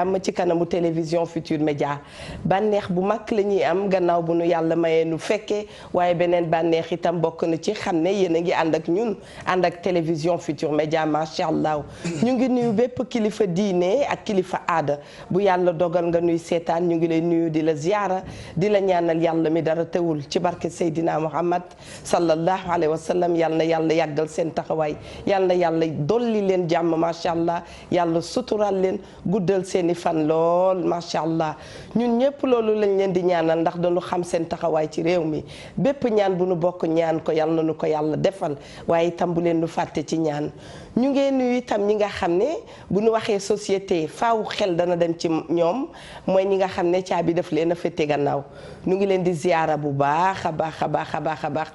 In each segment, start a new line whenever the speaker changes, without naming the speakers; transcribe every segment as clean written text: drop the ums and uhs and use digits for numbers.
jàmm ci kanamu télévision Futur Média bànneex bu mag la ñuy am gannaaw bu nu yàlla mayee nu fekkee waaye beneen bànneex itam bokk na ci xam ne yéen a ngi ànd ak ñun ànd ak télévision Futur Média macha allah ñu ngi nuyu bépp kilifa diine ak kilifa aada bu yàlla dogal nga nuy seetaan ñu ngi lay nuyu di la ziyaara di la ñaanal yàlla mi dara teewul ci barke Seydina Muhammad sallallahu alayhi wa sallam yal na yàlla yàggal seen taxawaay yal na yàlla dolli leen jàmm macha allah yàlla sutural leen guddal seeni fan lool macha allah ñun ñëpp loolu lañ leen di ñaanal ndax dañu xam seen taxawaay ci réew mi bépp ñaan bu nu bokk ñaan ko yal na nu ko yàlla defal waaye itam bu leen nu fàtte ci ñaan ñu ngee nuyu itam ñi nga xam ne bu nu waxee société faaw xel dana dem ci ñoom mooy ñi nga xam ne caabi daf leen a féete gannaaw ñu ngi leen di ziyaara bu baax a baax a baax a baax a baax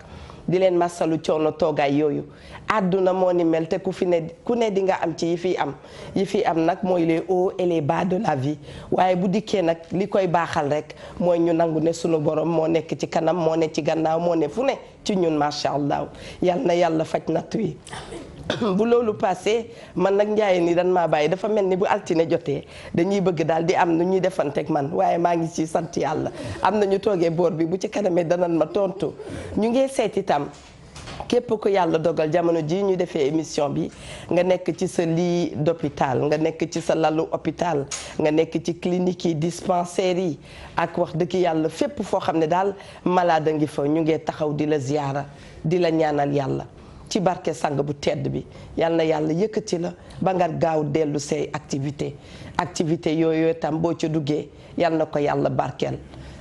di leen masalu coono toogaay yooyu àdduna moo ni mel te ku ne di nga am ci yi fi am nag mooy les hauts et les bas de la vie waaye bu dikkee nag li koy baaxal rek mooy ñu nangu ne sunu borom moo nekk ci kanam moo ne ci gannaaw moo ne fu ne ci ñun macha allah yal na yàlla faj natt wi bu loolu passé man nag njaayeen ni dan maa bàyyi dafa mel ni bu altine jotee dañuy bëgg daal di am nu ñuy defanteeg man waaye maa ngi ci sant yàlla am na ñu toogee boor bi bu ci kanamee danan ma tontu ñu ngi seet itam képp ko yàlla dogal jamono ji ñu defee émission bi nga nekk ci sa lit d'hôpital nga nekk ci sa lalu hôpital nga nekk ci clinique yi dispensaires yi ak wax dëgg yàlla fépp foo xam ne daal malade ngi fa ñu ngi taxaw di la ziyaara di la ñaanal yàlla ci barke sang bu tedd bi yal na yàlla yëkkati la ba nga gaaw dellu say activité yooyu tam boo ca duggee yal na ko yàlla barkeel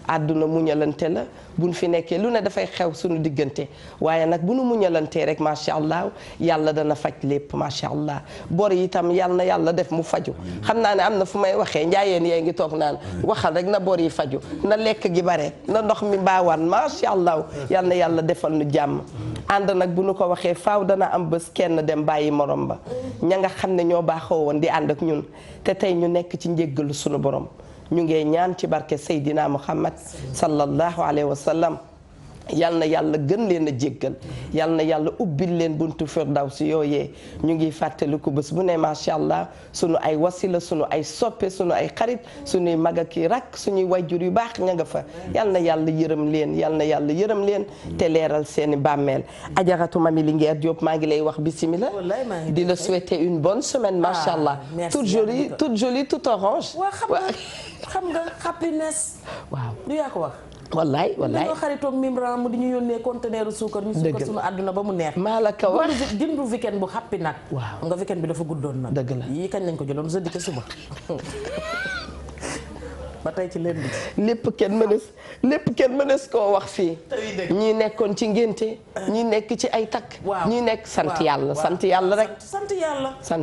àdduna muñalante la buñ fi nekkee lu ne dafay xew suñu diggante waaye nag bu nu muñalantee rek macha allah yàlla dana faj lépp macha allah bor yi itam yal na yàlla def mu faju xam naa ne am na fu may waxee njaayeen yee ngi toog naan waxal rek na bor yi faju na lekk gi bare na ndox mi baawaan macha allah yal na yàlla defal nu jàmm ànd nag bu nu ko waxee faaw dana am bés kenn dem bàyyi morom ba ña nga xam ne ñoo baaxoo woon di ànd ak ñun te tey ñu nekk ci njéggalu sunu borom ñu ngi ñaan ci barke Seydina Muhammad sallallahu alayhi wa sallam yal na yàlla gën leen a jéggal yal na yàlla ubbil leen buntu firdawsi yooyee ñu ngi fàttaliku bés bu ne macha allah sunu ay wasila sunu ay soppe sunu ay xarit sunuy mag ak rak suñuy wayjur yu baax ña nga fa yal na yàlla yërëm leen yal na yàlla yërëm leen te leeral seeni bàmmeel ajaratu Mami Linguère Diop maa ngi lay wax bismillah di la souhaiter une bonne semaine macha allah toute jolie toute orange
xam nga happiness
waaw
du yaa ko wax
wallaay
dañoo xaritoog Mimran mu di ñu yónnee conteneur suukar ñu suukar suñu àdduna ba mu neex
maa la ko wax
jëndu weekend bu happy nag
waaw
nga weekend bi dafa guddoon nag
dëgg la
yii kañ lañ ko jëloon jeudi ke suba ba tey ci lundi
lépp kenn mënees koo wax fii ñii nekkoon ci ngénte ñii nekk ci ay takk ñii nekk sant yàlla rek
sant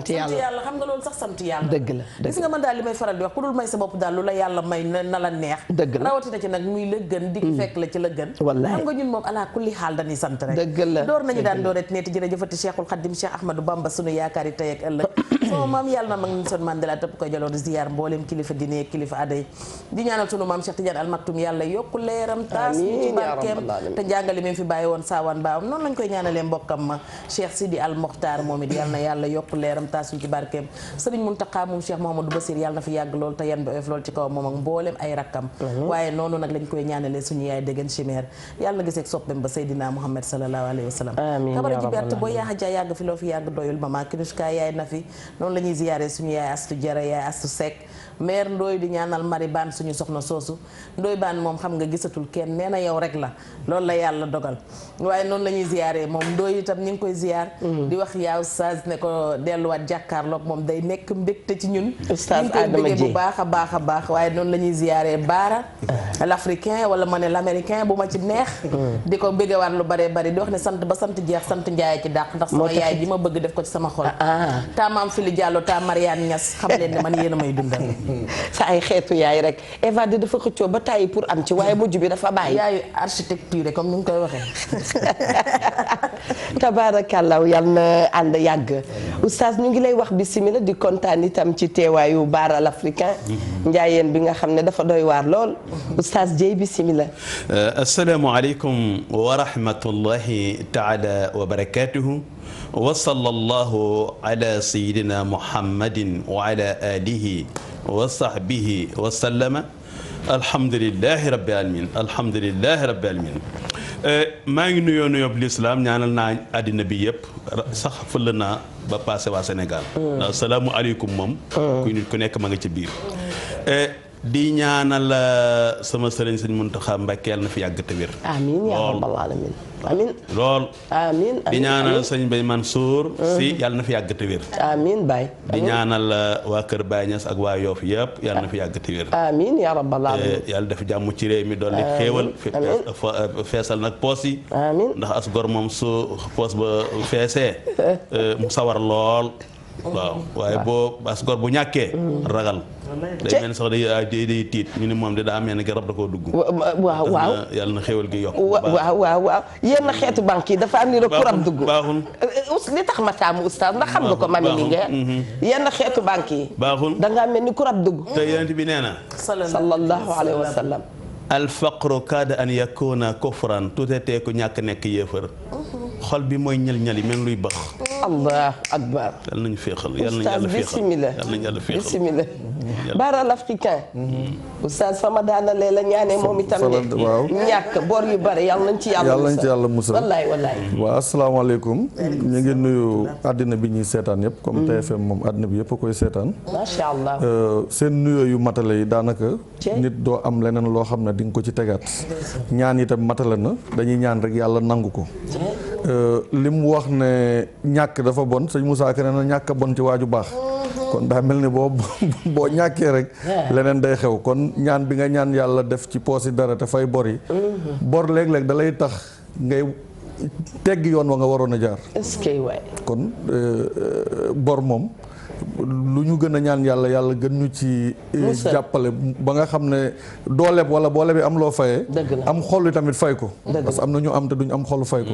yàlla xam nga loolu sax sant yàlla
dëgg la
gis nga man daal li may faral di wax ku dul may sa bopp daal lu la yàlla may na la neex
dëgg la
rawatina ci nag muy la gën di fekk la ci la gën
wallaay
xam nga ñun moom ala kulli xaal dañuy sant rek
dëgg la
door nañu daan dooret neeti jërëjëfati Cheikhul Khadim Cheikh Ahmadou Bamba sunu yaakaar yi tey ak ëllëg sama maam yàlla na mag Nelson Mandela tëpp koy jaloon ziar mboolem kilifa diine kilifa aada yi di ñaanal sunu maam Cheikh Tidiane Al Maktoum yàlla yokku leeram taas ci barkeem te njàngale mi fi bàyyi woon saawaan baawam noonu lañ koy ñaanalee mbokkam ma Cheikh Sidi Al Mokhtar moom it yàlla na yàlla yokku leeram taas ci barkeem Sëriñ Muntaqa moom Cheikh Mouhamadou Bassir yàlla na fi yàgg lool te yan bi oyof lool ci kaw moom ak mboolem ay rakkam waaye noonu nag lañ koy ñaanalee suñu yaay déggan chimère yàlla na giseeg soppem ba Seydina Muhammad sallallahu alayhi wa sallam kabara ji bert boo yaa ja yàgg fi loo fi yàgg doyul mama Kinushka yaay na fi noonu la ñuy ziyaare suñu yaay astu jara yaay astu sek maire Ndoye di ñaanal mari baan suñu soxna soosu Ndoye baan moom xam nga gisatul kenn nee na yow rek la loolu la yàlla dogal waaye noonu la ñuy ziyaare moom Ndoye itam ñu ngi koy ziyaar di wax yaa oustaz ne ko delluwaat jàkkaarloog moom day nekk mbégte ci ñun
oustaz Adama Dieng
bu baax a baax waaye noonu la ñuy ziyaare Baara l'africain wala ma ne l'américain bu ma ci neex di ko béggewaat lu bare bari di wax ne sant ba sant jeex sant njaay ci dàq ndax sama yaay ji ma bëgg def ko ci sama xol ta maam Fili Diallo ta Mariane Niass xam leen ne man yéen a may dundal
sa ay xeetu yaay rek Eva di dafa xëccoo ba tàyyi pour am ci waaye mujj bi dafa bàyyi
yaayu architecture comme ni ñu koy waxee
tabaarakàllaw yal na ànd yàgg oustaz ñu ngi lay wax bismillah di kontaan itam ci teewaayu Baara l'africain njaayeen bi nga xam ne dafa doy waar lool oustaz Dieye bismillah
asalaamaaleykum wa rahmatullahi taala wa barakatuhu wa sallallahu ala sayyidina muhammadin wa ala alihi wa sahbihi wa sallama alhamdulillahi rabbil alamin alhamdulillahi rabbil alamin maa ngi nuyoo bi lislaam ñaanal naa àddina bi yëpp sax fël naa ba passé waa Sénégal asalaamu aleykum moom ku nekk ma nga ci biir di ñaanal sama sëriñ sëñ Muntaxa Mbàkke yàlla na fi yàgg te wér
amiin yaa rabbal alamin amiin
lool
amiin
di ñaanal sëñ Bay Mansour si yàlla na fi yàgg te wér
amiin Baye
di ñaanal waa Kër Baye Niass ak waa Yoff yëpp yàlla na fi yàgg te wér
amiin yaa rabbal alamin
yàlla def jàmm ci réew mi dolli xéewal feesal nag poos yi
amiin
ndax as gor moom su poos ba feesee mu sawar lool waaw waaye boo as gor bu ñàkkee ragal day mel sax day tiit ñu ni moom de daa mel ni garab da koo dugg
waaw
yàlla na xéewal gi yokk
waaw yenn xeetu banque yi dafa am ni rek kurab dugg
baaxul
li tax ma taamu oustaz ndax xam nga ko mami li ngeen yenn xeetu banque yi
baaxul
da ngaa mel ni kurab dugg
te yonent bi nee na
sallallahu alayhi wa sallam
alfaqru kaada an yakuna kufran tuutetee ku ñàkk nekk yéefar xol bi mooy ñal-ñali mel luy bax
allah akbar
yàlla nañu féexal yàlla nañu yàlla féexal yàlla nañu yàlla féexal
bismillah baral africain oustaz fa ma daanalee la ñaanee moom itam ne ñàkk bor yu bari yàlla nañ ci yàlla musal wallaay
waaw asalaamaaleykum ñu ngi nuyu àddina bi ñuy seetaan yëpp comme TFM moom àddina bi yëpp a koy seetaan
macha allah
seen nuyoo yu matale yi daanaka nit doo am leneen loo xam ne di nga ko ci tegaat ñaan itam matale na dañuy ñaan rek yàlla nangu ko li mu wax ne ñàkk dafa bon sëñ Moussa Ka nee na ñàkk a bon ci waaju baax kon daa mel ni boo ñàkkee rek leneen day xew kon ñaan bi nga ñaan yàlla def ci poos yi dara te fay bor yi bor léeg-léeg da lay tax ngay tegg yoon wa nga waroon a jaar kon bor moom lu ñu gën a ñaan yàlla gën ñu ci jàppale ba nga xam ne doo leb wala boo lebee am loo fayee am xol yi tamit fay ko parce que am na ñu am te duñu am xolu fay ko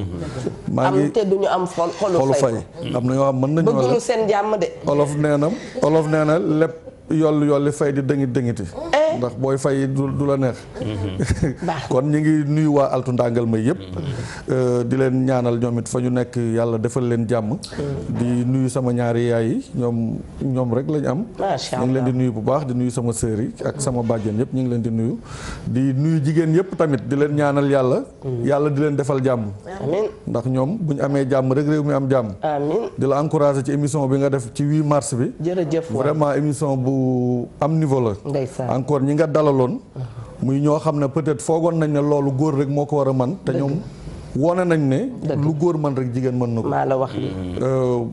maa ngi
te duñu am xolu fay
am na ñoo xam mën nañu
bëgguñu seen jàmm de
olof nee na lépp yolli fay di dëngiti ndax booy fay du la neex kon ñu ngi nuyu waa altu ndàngal may yëpp di leen ñaanal ñoom it fa ñu nekk yàlla defal leen jàmm di nuyu sama ñaari yaay yi ñoom rek lañ am ñu ngi leen di nuyu bu baax di nuyu sama sœur yi ak sama bàjjen yëpp ñu ngi leen di nuyu jigéen yëpp tamit di leen ñaanal yàlla di leen defal jàmm ndax ñoom bu ñu amee jàmm rek réew mi am jàmm di la encourager ci émission bi nga def ci 8 mars bi
jërëjëf
vraiment émission bu am niveau la encore ñi nga dalaloon muy ñoo xam ne peut-être foogoon nañ ne loolu góor rek moo ko war a man te ñoom wone nañ ne lu góor man rek jigéen mën na ko
maa la wax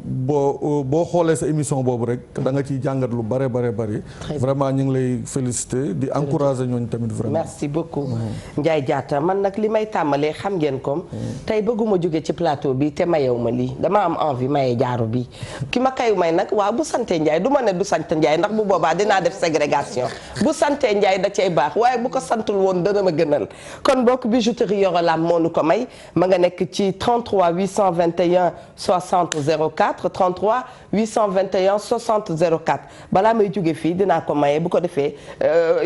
boo xoolee sa émission boobu rek da nga ciy jàngat lu bare bari vraiment ñu ngi lay féliciter di encourager ñooñu tamit vraiment
merci beaucoup Ndiaye Diatta man nag li may tàmbalee xam ngeen comme tey bëgguma jóge ci plateau bi te mayew ma lii dama am envie maye jaaro bi ki ma kayu may nag waaw bu santee Ndiaye du ma ne du sant Ndiaye ndax bu boobaa dinaa def ségrégation bu santee Ndiaye da cay baax waaye bu ko santul woon dana ma gënal kon bokk bijouterie Yorolam moo nu ko may ma nga nekk ci 33 821 60 04 33 821 60 04 balaa may jóge fii dinaa ko maye bu ko defee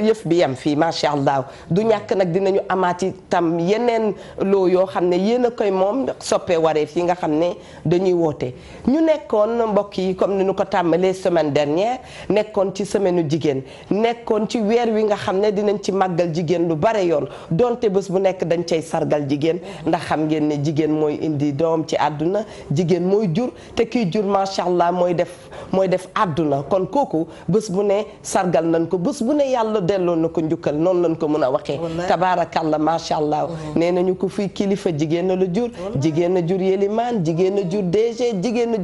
yëf bi yem fii macha allah du ñàkk nag dinañu amaati tam yeneen loo yoo xam ne yéen a koy moom soppee wareef yi nga xam ne dañuy woote ñu nekkoon mbokk yi comme ni ñu ko tàmbalee semaine dernière nekkoon ci semaine jigéen nekkoon ci weer wi nga xam ne dinañ ci màggal jigéen lu bare yoon donte bés bu nekk dañ cay sargal jigéen ndax xam ngeen ne jigéen mooy indi doom ci àdduna jigéen mooy jur te kiy jur macha allah mooy def àdduna kon kooku bés bu ne sargal nañ ko bés bu ne yàlla delloo na ko njukkal noonu lañ ko mën a waxee tabaarakàlla macha allah nee nañu ko fii kilifa jigéen la jur jigéen a jur yelimaan jigéen a jur DG jigéen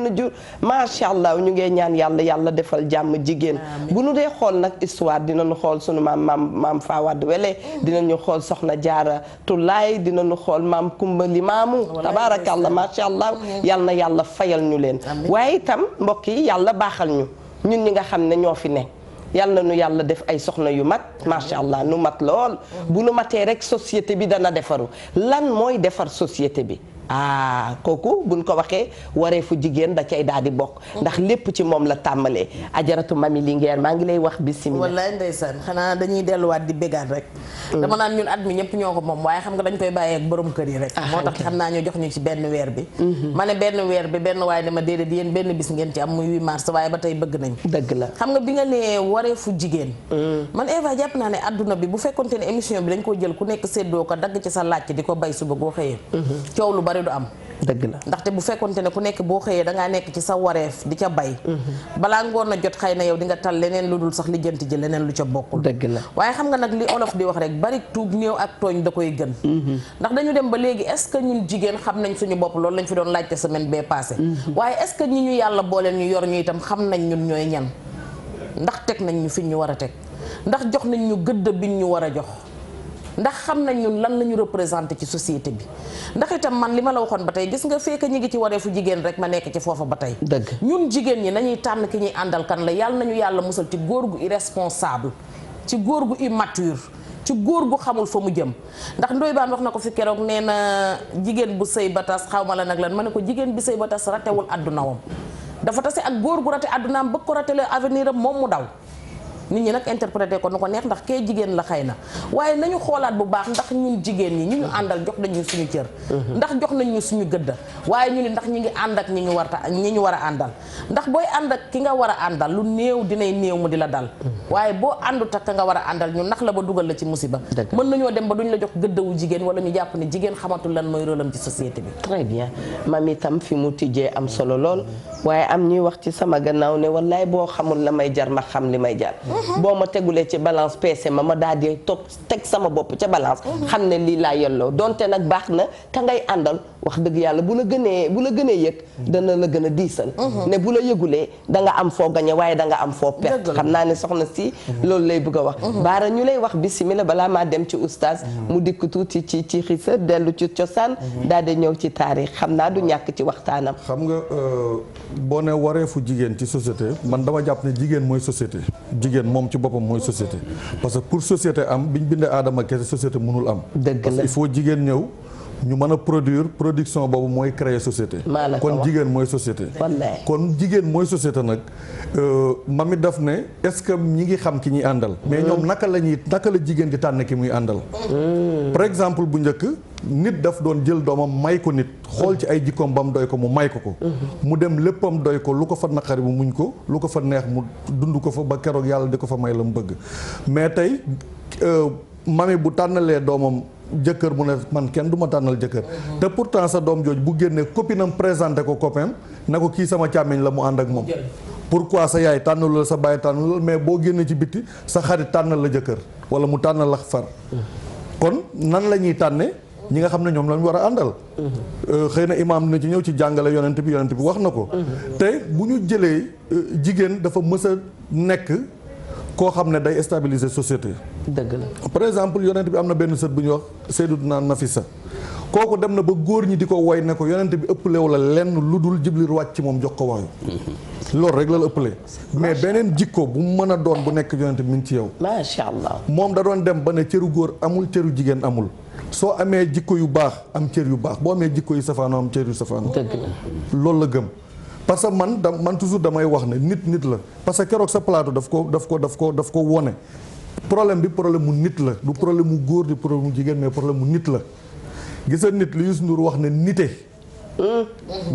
a jur macha allah ñu ngee ñaan yàlla defal jàmm jigéen bu nu dee xool nag histoire dinañu xool sunu maam Fawad Wele dinañu xool soxna Jaara Tulaay dinañu xool maam Kumba Limaamu tabaarakàlla macha allah yal na yàlla fayal ñu leen waaye itam mbokk yi yàlla baaxal ñu ñun ñi nga xam ne ñoo fi ne yàlla nu yàlla def ay soxna yu mat macha allah nu mat lool bu nu matee rek société bi dana defaru lan mooy defar société bi kooku buñ ko waxee wareefu jigéen da cay daal di bokk. ndax lépp ci moom la tàmbalee. ajaratu mami Linguère maa ngi lay wax bisimilah.
wallaay ndeysaan xanaa dañuy delluwaat di bégaat rek. dama naan ñun at mi ñëpp ñoo ko moom waaye xam nga dañ koy bàyyee ak borom kër yi rek. moo tax xam naa ñu jox ñu ci benn weer bi. ma ne benn weer bi benn waaye dama déedéet yéen benn bis ngeen ci am muy 8 mars waaye ba tey bëgg nañ.
dëgg la
xam nga bi nga nee wareefu jigéen. man Eva jàpp naa ne adduna bi bu fekkonte ne émission bi dañ ko jël ku nekk séddoo ko dagg ci sa laaj di ko bay suba boo xëyee. coow lu bari du am.
dëgg la
ndaxte bu fekkonte ne ku nekk boo xëyee dangaa nekk ci sa wareef di ca bay. balaa ngoon a jot xëy na yow di nga tal leneen lu dul sax lijjanti ji leneen lu ca bokkul.
dëgg la
waaye xam nga nag li olof di wax rek bari tuub néew ak tooñ da koy gën. ndax dañu dem ba léegi est-ce que ñun jigéen xam nañ suñu bopp loolu lañ fi doon laajte semaine bee passé. waaye est-ce que ñi ñu yàlla booleen ñu yor ñu itam xam nañ ñun ñooy ñan. ndax teg nañ ñu fi ñu war a teg ndax jox nañ ñu gëdd biñ ñu war a jox ndax xam nañ ñun lan la ñu représenté ci société bi ndax itam man li ma la waxoon ba tey gis nga fekk ñi ngi ci wareefu jigéen rek ma nekk ci foofa ba tey.
dëgg
ñun jigéen ñi nañuy tànn ki ñuy àndal kan la yàlla nañu yàlla musal ci góor gu irresponsable ci góor gu immature ci góor gu xamul fa mu jëm ndax Ndoye Bane wax na ko fi keroog nee na jigéen bu sëy ba tas xaw ma la nag lan ma ne ko jigéen bi sëy ba tas ratewul addunawam dafa tase ak góor gu rate addunaam bëgg ko ratele avenir am moom mu daw nit ñi nag interprété ko nu ko neex ndax kee jigéen la xëy na waaye nañu xoolaat bu baax ndax ñun jigéen ñi ñu àndal jox nañu suñu cër ndax jox nañu suñu gëdda waaye ñu ni ndax ñi ngi ànd ak ñi ñu war a àndal ndax booy ànd ak ki nga war a àndal lu néew dinay néew mu di la dal waaye boo àndut ak ka nga war a àndal ñu nax la ba dugal la ci musiba mën nañoo dem ba duñ la jox gëddawu jigéen wala ñu jàpp ne jigéen xamatul lan mooy rôlam ci société bi.
très bien mam itam fi mu tijjee am solo lool waaye am ñuy wax ci sama gannaaw ne wallaay boo xamul la may jar ma xam li may jar boo ma tegulee ci balance peese ma daal di toog teg sama bopp ca balance xam ne lii laa yelloo donte nag baax na ka ngay àndal wax dëgg yàlla bu la gënee yëg dana la gën a diisal ne bu la yëgulee da nga am foo gañe waaye da nga am foo perte xam naa ne soxna si loolu lay bëgg a wax baara ñu lay wax bismillah balaa maa dem ci oustaz mu dikk tuuti ci xisa dellu ci cosaan daal di ñëw ci taarix xam naa du ñàkk ci waxtaanam.
xam nga boo ne wareefu jigéen ci société man dama jàpp ne jigéen mooy société jigéen moom ci boppam mooy société parce que pour société am biñ bindee aadama kese société mënul am.
dëgg
parce que
la
il faut jigéen ñëw ñu mën a production boobu mooy créer société. kon jigéen mooy société. kon jigéen mooy société nag mami daf ne est-ce que ñi ngi xam ki ñuy àndal. mais ñoom naka la jigéen di tànn ki muy àndal. par exemple bu njëkk nit daf doon jël doomam may ko nit xool ci ay jikkoom ba mu doy ko mu may ko ko. mu dem léppam doy ko lu ko fa naqari mu muñ ko lu ko fa neex mu dund ko fa ba keroog yàlla di ko fa may la mu bëgg mais tey mami bu tànnalee doomam. jëkkër mu ne man kenn du ma tànnal jëkkër te pourtant sa doom jooj bu génnee copinam présenté ko copain na ko kii sama càmmiñ la mu ànd ak moom pourquoi sa yaay tànnal la sa baay tànnal mais boo génnee ci bitti sa xarit tànnal la jëkkër wala mu tànnal la far kon nan la ñuy tànne ñi nga xam ne ñoom lañ war a àndal xëy na imaam dina ci ñëw ci jàngale yonent bi wax na ko te bu ñu jëlee jigéen dafa mës a nekk koo xam ne day stabiliser société.
dëgg la
par exemple yonent bi am na benn sët bu ñuy wax Sayyidatuna Nafisa kooku dem na ba góor ñi di ko woy ne ko yonent bi ëppalewu la lenn lu dul Jibril wàcc ci moom jox ko waayu loolu rek la ëppalee mais beneen jikko bu mu mën a doon bu nekk yonent bi mi ngi ci yow.
macha allah
moom da doon dem ba ne cëru góor amul cëru jigéen amul soo amee jikko yu baax am cër yu baax boo amee jikko yu safaanoo am cër yu safaanoo.
dëgg la
loolu la gëm. parce que man toujours damay wax ne nit la parce que keroog sa plateau daf ko wone problème bi problème mu nit la du problème mu góor di problème mu jigéen mais problème mu nit la gisa nit li Youssou Ndour wax ne nite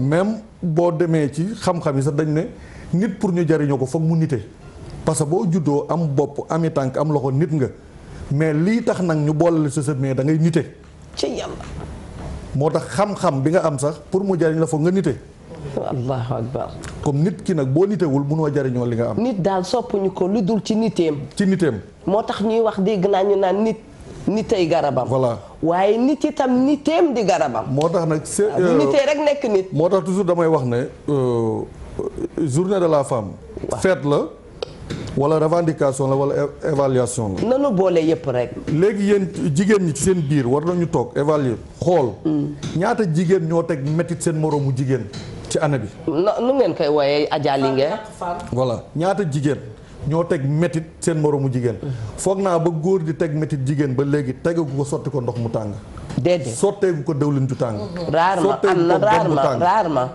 même boo demee ci xam-xam yi sax dañ ne nit pour ñu jariñoo ko foog mu nite parce que boo juddoo am bopp ami tànk am loxo nit nga mais lii tax nag ñu boole la sa mais da ngay nite
ci yàlla
moo tax xam-xam bi nga am sax pour mu jariñ la foog nga nite
allahu akbar
comme nit ki nag boo nitewul mënoo jariñoo li nga am.
nit daal soppuñu ko lu dul ci niteem. moo tax ñuy wax dégg naa ñu naan nitay garabam.
voilà
waaye nit itam niteem di garabam.
moo tax nag
nitee rek nekk nit.
moo tax toujours damay wax ne journée de la femme. fête la wala revendication la wala évaluation la.
nanu boole yëpp rek.
léegi yéen jigéen ñi ci seen biir war nañu toog évaluer xool. ñaata jigéen ñoo teg métit seen moroomu jigéen. ci année bi.
nu ngeen koy wooyee Adja Linguère.
voilà ñaata jigéen ñoo teg métit seen moroomu jigéen. foog naa ba góor di teg métit jigéen ba léegi tegu ko sotti ko ndox mu tàng.
déedéet
sotteegu ko dëwlin ju tàng.
rarement am na rarement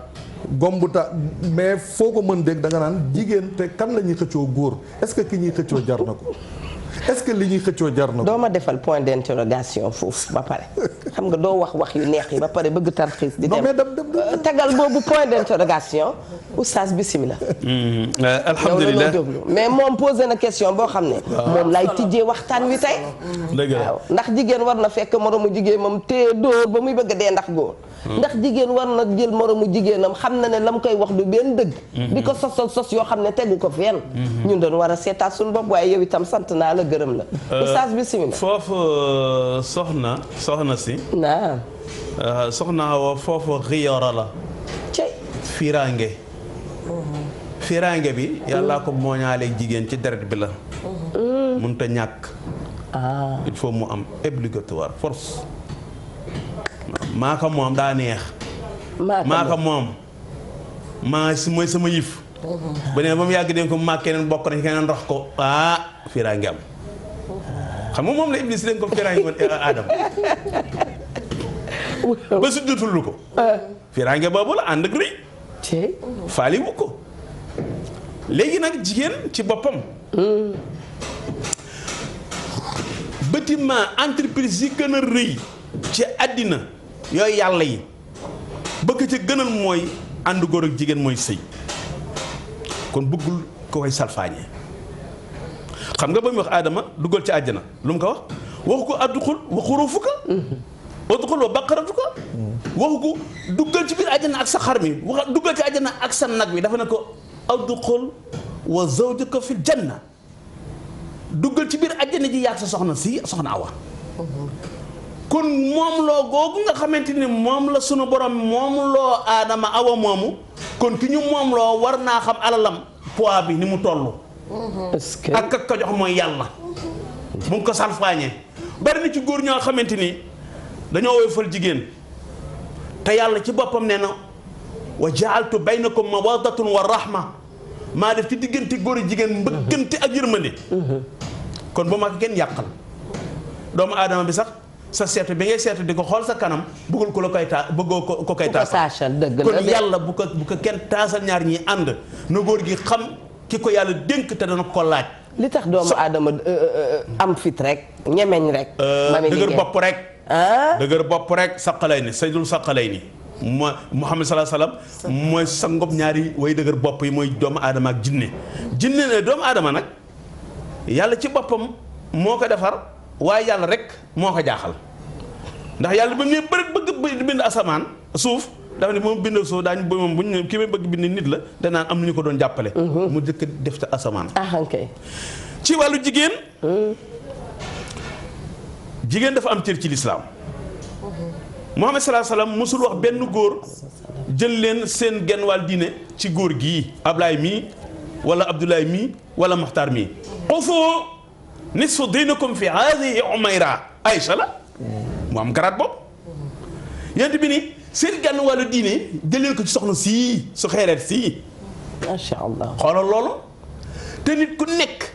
gombu ta mais foo ko mën dégg da nga naan jigéen te kan la ñuy xëccoo góor est-ce que ki ñuy xëccoo jar na ko est-ce que li ñuy xëccoo jar na ko.
doo ma defal point d'interrogation foofu ba pare xam nga doo wax yu neex yi ba pare bëgg tarxiis di dem tagal boobu point d'interrogation oustaz bismillah.
alhamdulilah
mais moom posé na question boo xam ne. moom lay tijjee waxtaan wi tey. waaw ndax jigéen war na fekk moromu jigéen moom te dóor ba muy bëgg a dee ndax góor. ndax jigéen war na jël moromu jigéenam xam na ne la mu koy wax du benn dëgg. di ko sos yoo xam ne tegu ko fenn. ñun doon war a seetaat suñu bopp waaye yow itam sant naa la gërëm la. oustaz bismillah.
foofu soxna si.
naam.
soxna Awa foofu xiyoora la.
cey.
fiiraange bi yàllaa ko mooñaaleeg jigéen ci deret bi la. mënut a ñàkk. il faut mu am obligatoire force. maa ko moom daa neex. maa ko moom mooy sama yif. bu ne ba mu yàgg den ko maa keneen bokk na keneen rax ko fiiraange am. xam nga moom la Iblis leen ko fiiraange woon Adam ba su jotul ko. fiiraange boobu la ànd ak rëy. faali wu ko. léegi nag jigéen ci boppam. bâtiment entreprise yi gën a rëy ci àddina yooyu yàlla yi bëgg ci gënal mooy ànd góor ak jigéen mooy sëy kon bëggul ko koy salfaañee. xam nga ba mu wax Adama duggal ci àjjana lu mu ko wax waxu ko adduxul wa xurufuka adduxul wa baqaratuka waxu ko duggal ci biir àjjana ak sa xar mi wax duggal ci àjjana ak sa nag wi dafa ne ko adduxul wa zawjuka fil janna duggal ci biir àjjana ji yaag sa soxna Awa. kon moom loo googu nga xamante ni moom la sunu borom moom loo Adama Awa moomu kon ki ñu moom loo war naa xam alalam poids bi ni mu toll. ak ko jox mooy yàlla. mu ngi ko salfaañee bari na ci góor ñoo xamante ni dañoo woyofal jigéen te yàlla ci boppam nee na wa jaaltu baynakum mawaddatun wa rahma maa def ci diggante góor yi jigéen mbëggante ak yërmande. kon ba ma ko kenn yàqal doomu aadama bi sax sa seetu bi ngay seetu di ko xool sa kanam bëggul ko la koy bëggoo ko koy taasal kon yàlla bu ko kenn taasal ñaar ñi ànd na góor gi xam ki ko yàlla dénk te dana ko laaj.
li tax doomu aadama am fit rek ñemeñ rek.
dëgër bopp rek. dëgër bopp rek saqalay ni saydul saqalay ni Muhammad sallallahu alayhi wasallam mooy sangob ñaari way dëgër bopp yi mooy doomu aadama ak jinne ne doomu aadama nag yàlla ci boppam moo ko defar waaye yàlla rek moo ko jaaxal ndax yàlla ba mu ñëwee bëgg bind asamaan suuf dafa ne moom bind suuf daañu moom bu ñu ki may bëgg bind nit la danaan am na ñu ko doon jàppale. mu jëkk def ca asamaan. ci wàllu jigéen. jigéen dafa am cër ci lislaam. Muhammad sallallahu alayhi wasallam musul wax benn góor jël leen seen genn wàll diine ci góor gii Ablaye mii wala Abdoulaye mii wala Maxtaar mii. xufoo nisfu diinakum fi haadihi Umayra Aïcha la mu am garaat boobu yent bi ni seen genn wàllu diine jëleen ko ci soxna sii su xeereet sii.
macha allah
xoolal loolu te nit ku nekk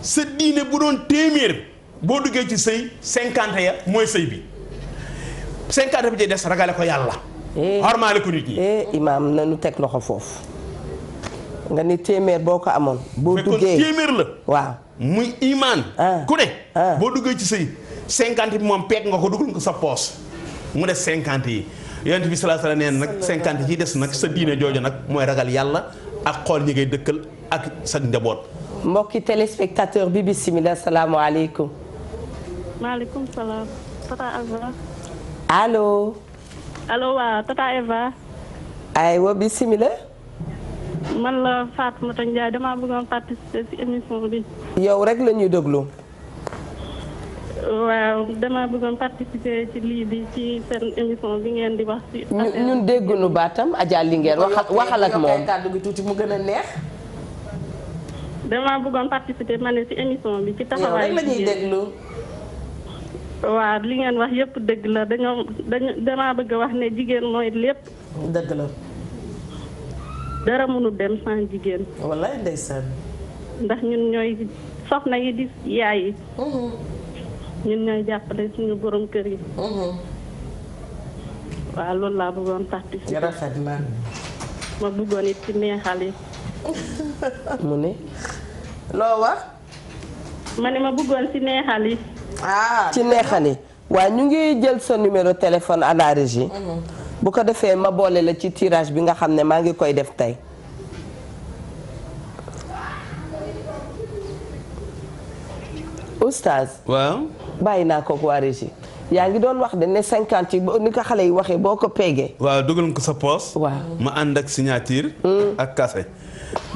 sa diine bu doon téeméer boo duggee ci sëy 50 ya mooy sëy bi 50 bi ci des ragale ko yàlla. xormaale ko nit ñi.
imaam na nu teg loxo foofu nga ni téeméer boo ko amoon. boo duggee
téeméer la.
waaw
muy imaan. ku ne. boo duggee ci sëy 50 bi moom peeg nga ko dugal nga sa poos mu des 50 yi yonent bi sallallahu alayhi wasallam neen nag 50 yi des nag sa diine jooju nag mooy ragal yàlla ak xool ñi ngay dëkkal ak sa njaboot.
mbokki téléspectateur bi bismillah salaamaaleykum.
maaleykum salaam. Tata Eva.
allo.
allo waaw Tata Eva.
aywa bismillah.
man la Fatoumata Ndiaye damaa bëggoon participer ci émission bi.
yow rek la ñuy déglu.
waaw damaa bëggoon participer ci lii bi ci seen émission bi ngeen di wax ci.
ñun dégguñu baatam Adja Linguère waxal ak moom.
kàddu gi tuuti mu gën a neex.
damaa bëggoon participer ma ne ci émission bi. ci
yow
taxawaayu
rek la ñuy déglu.
waaw li ngeen wax yëpp dëgg la damaa bëgg a wax ne jigéen mooy lépp.
dëgg la.
dara mënu dem sans jigéen.
wallaay ndeysaan.
ndax ñun ñooy soxna yi di yaay yi. ñun ñooy jàppale suñu borom kër yi. waaw loolu laa bëggoon participer.
rafet na.
ma bëggoon it ci neexal yi.
mu ne.
loo wax.
ma ne ma bëggoon ci neexal yi.
ci neexal yi waaw ñu ngi jël sa numéro téléphone à la régie. bu ko defee ma boole la ci tirage bi nga xam ne maa ngi koy def tey. oustaz.
waaw.
bàyyi naa ko waa régie yaa ngi doon wax de ne 50 yi ni ko xale yi waxee boo ko peegee.
waaw dugal ko sa poos.
waaw
ma ànd ak signature. ak café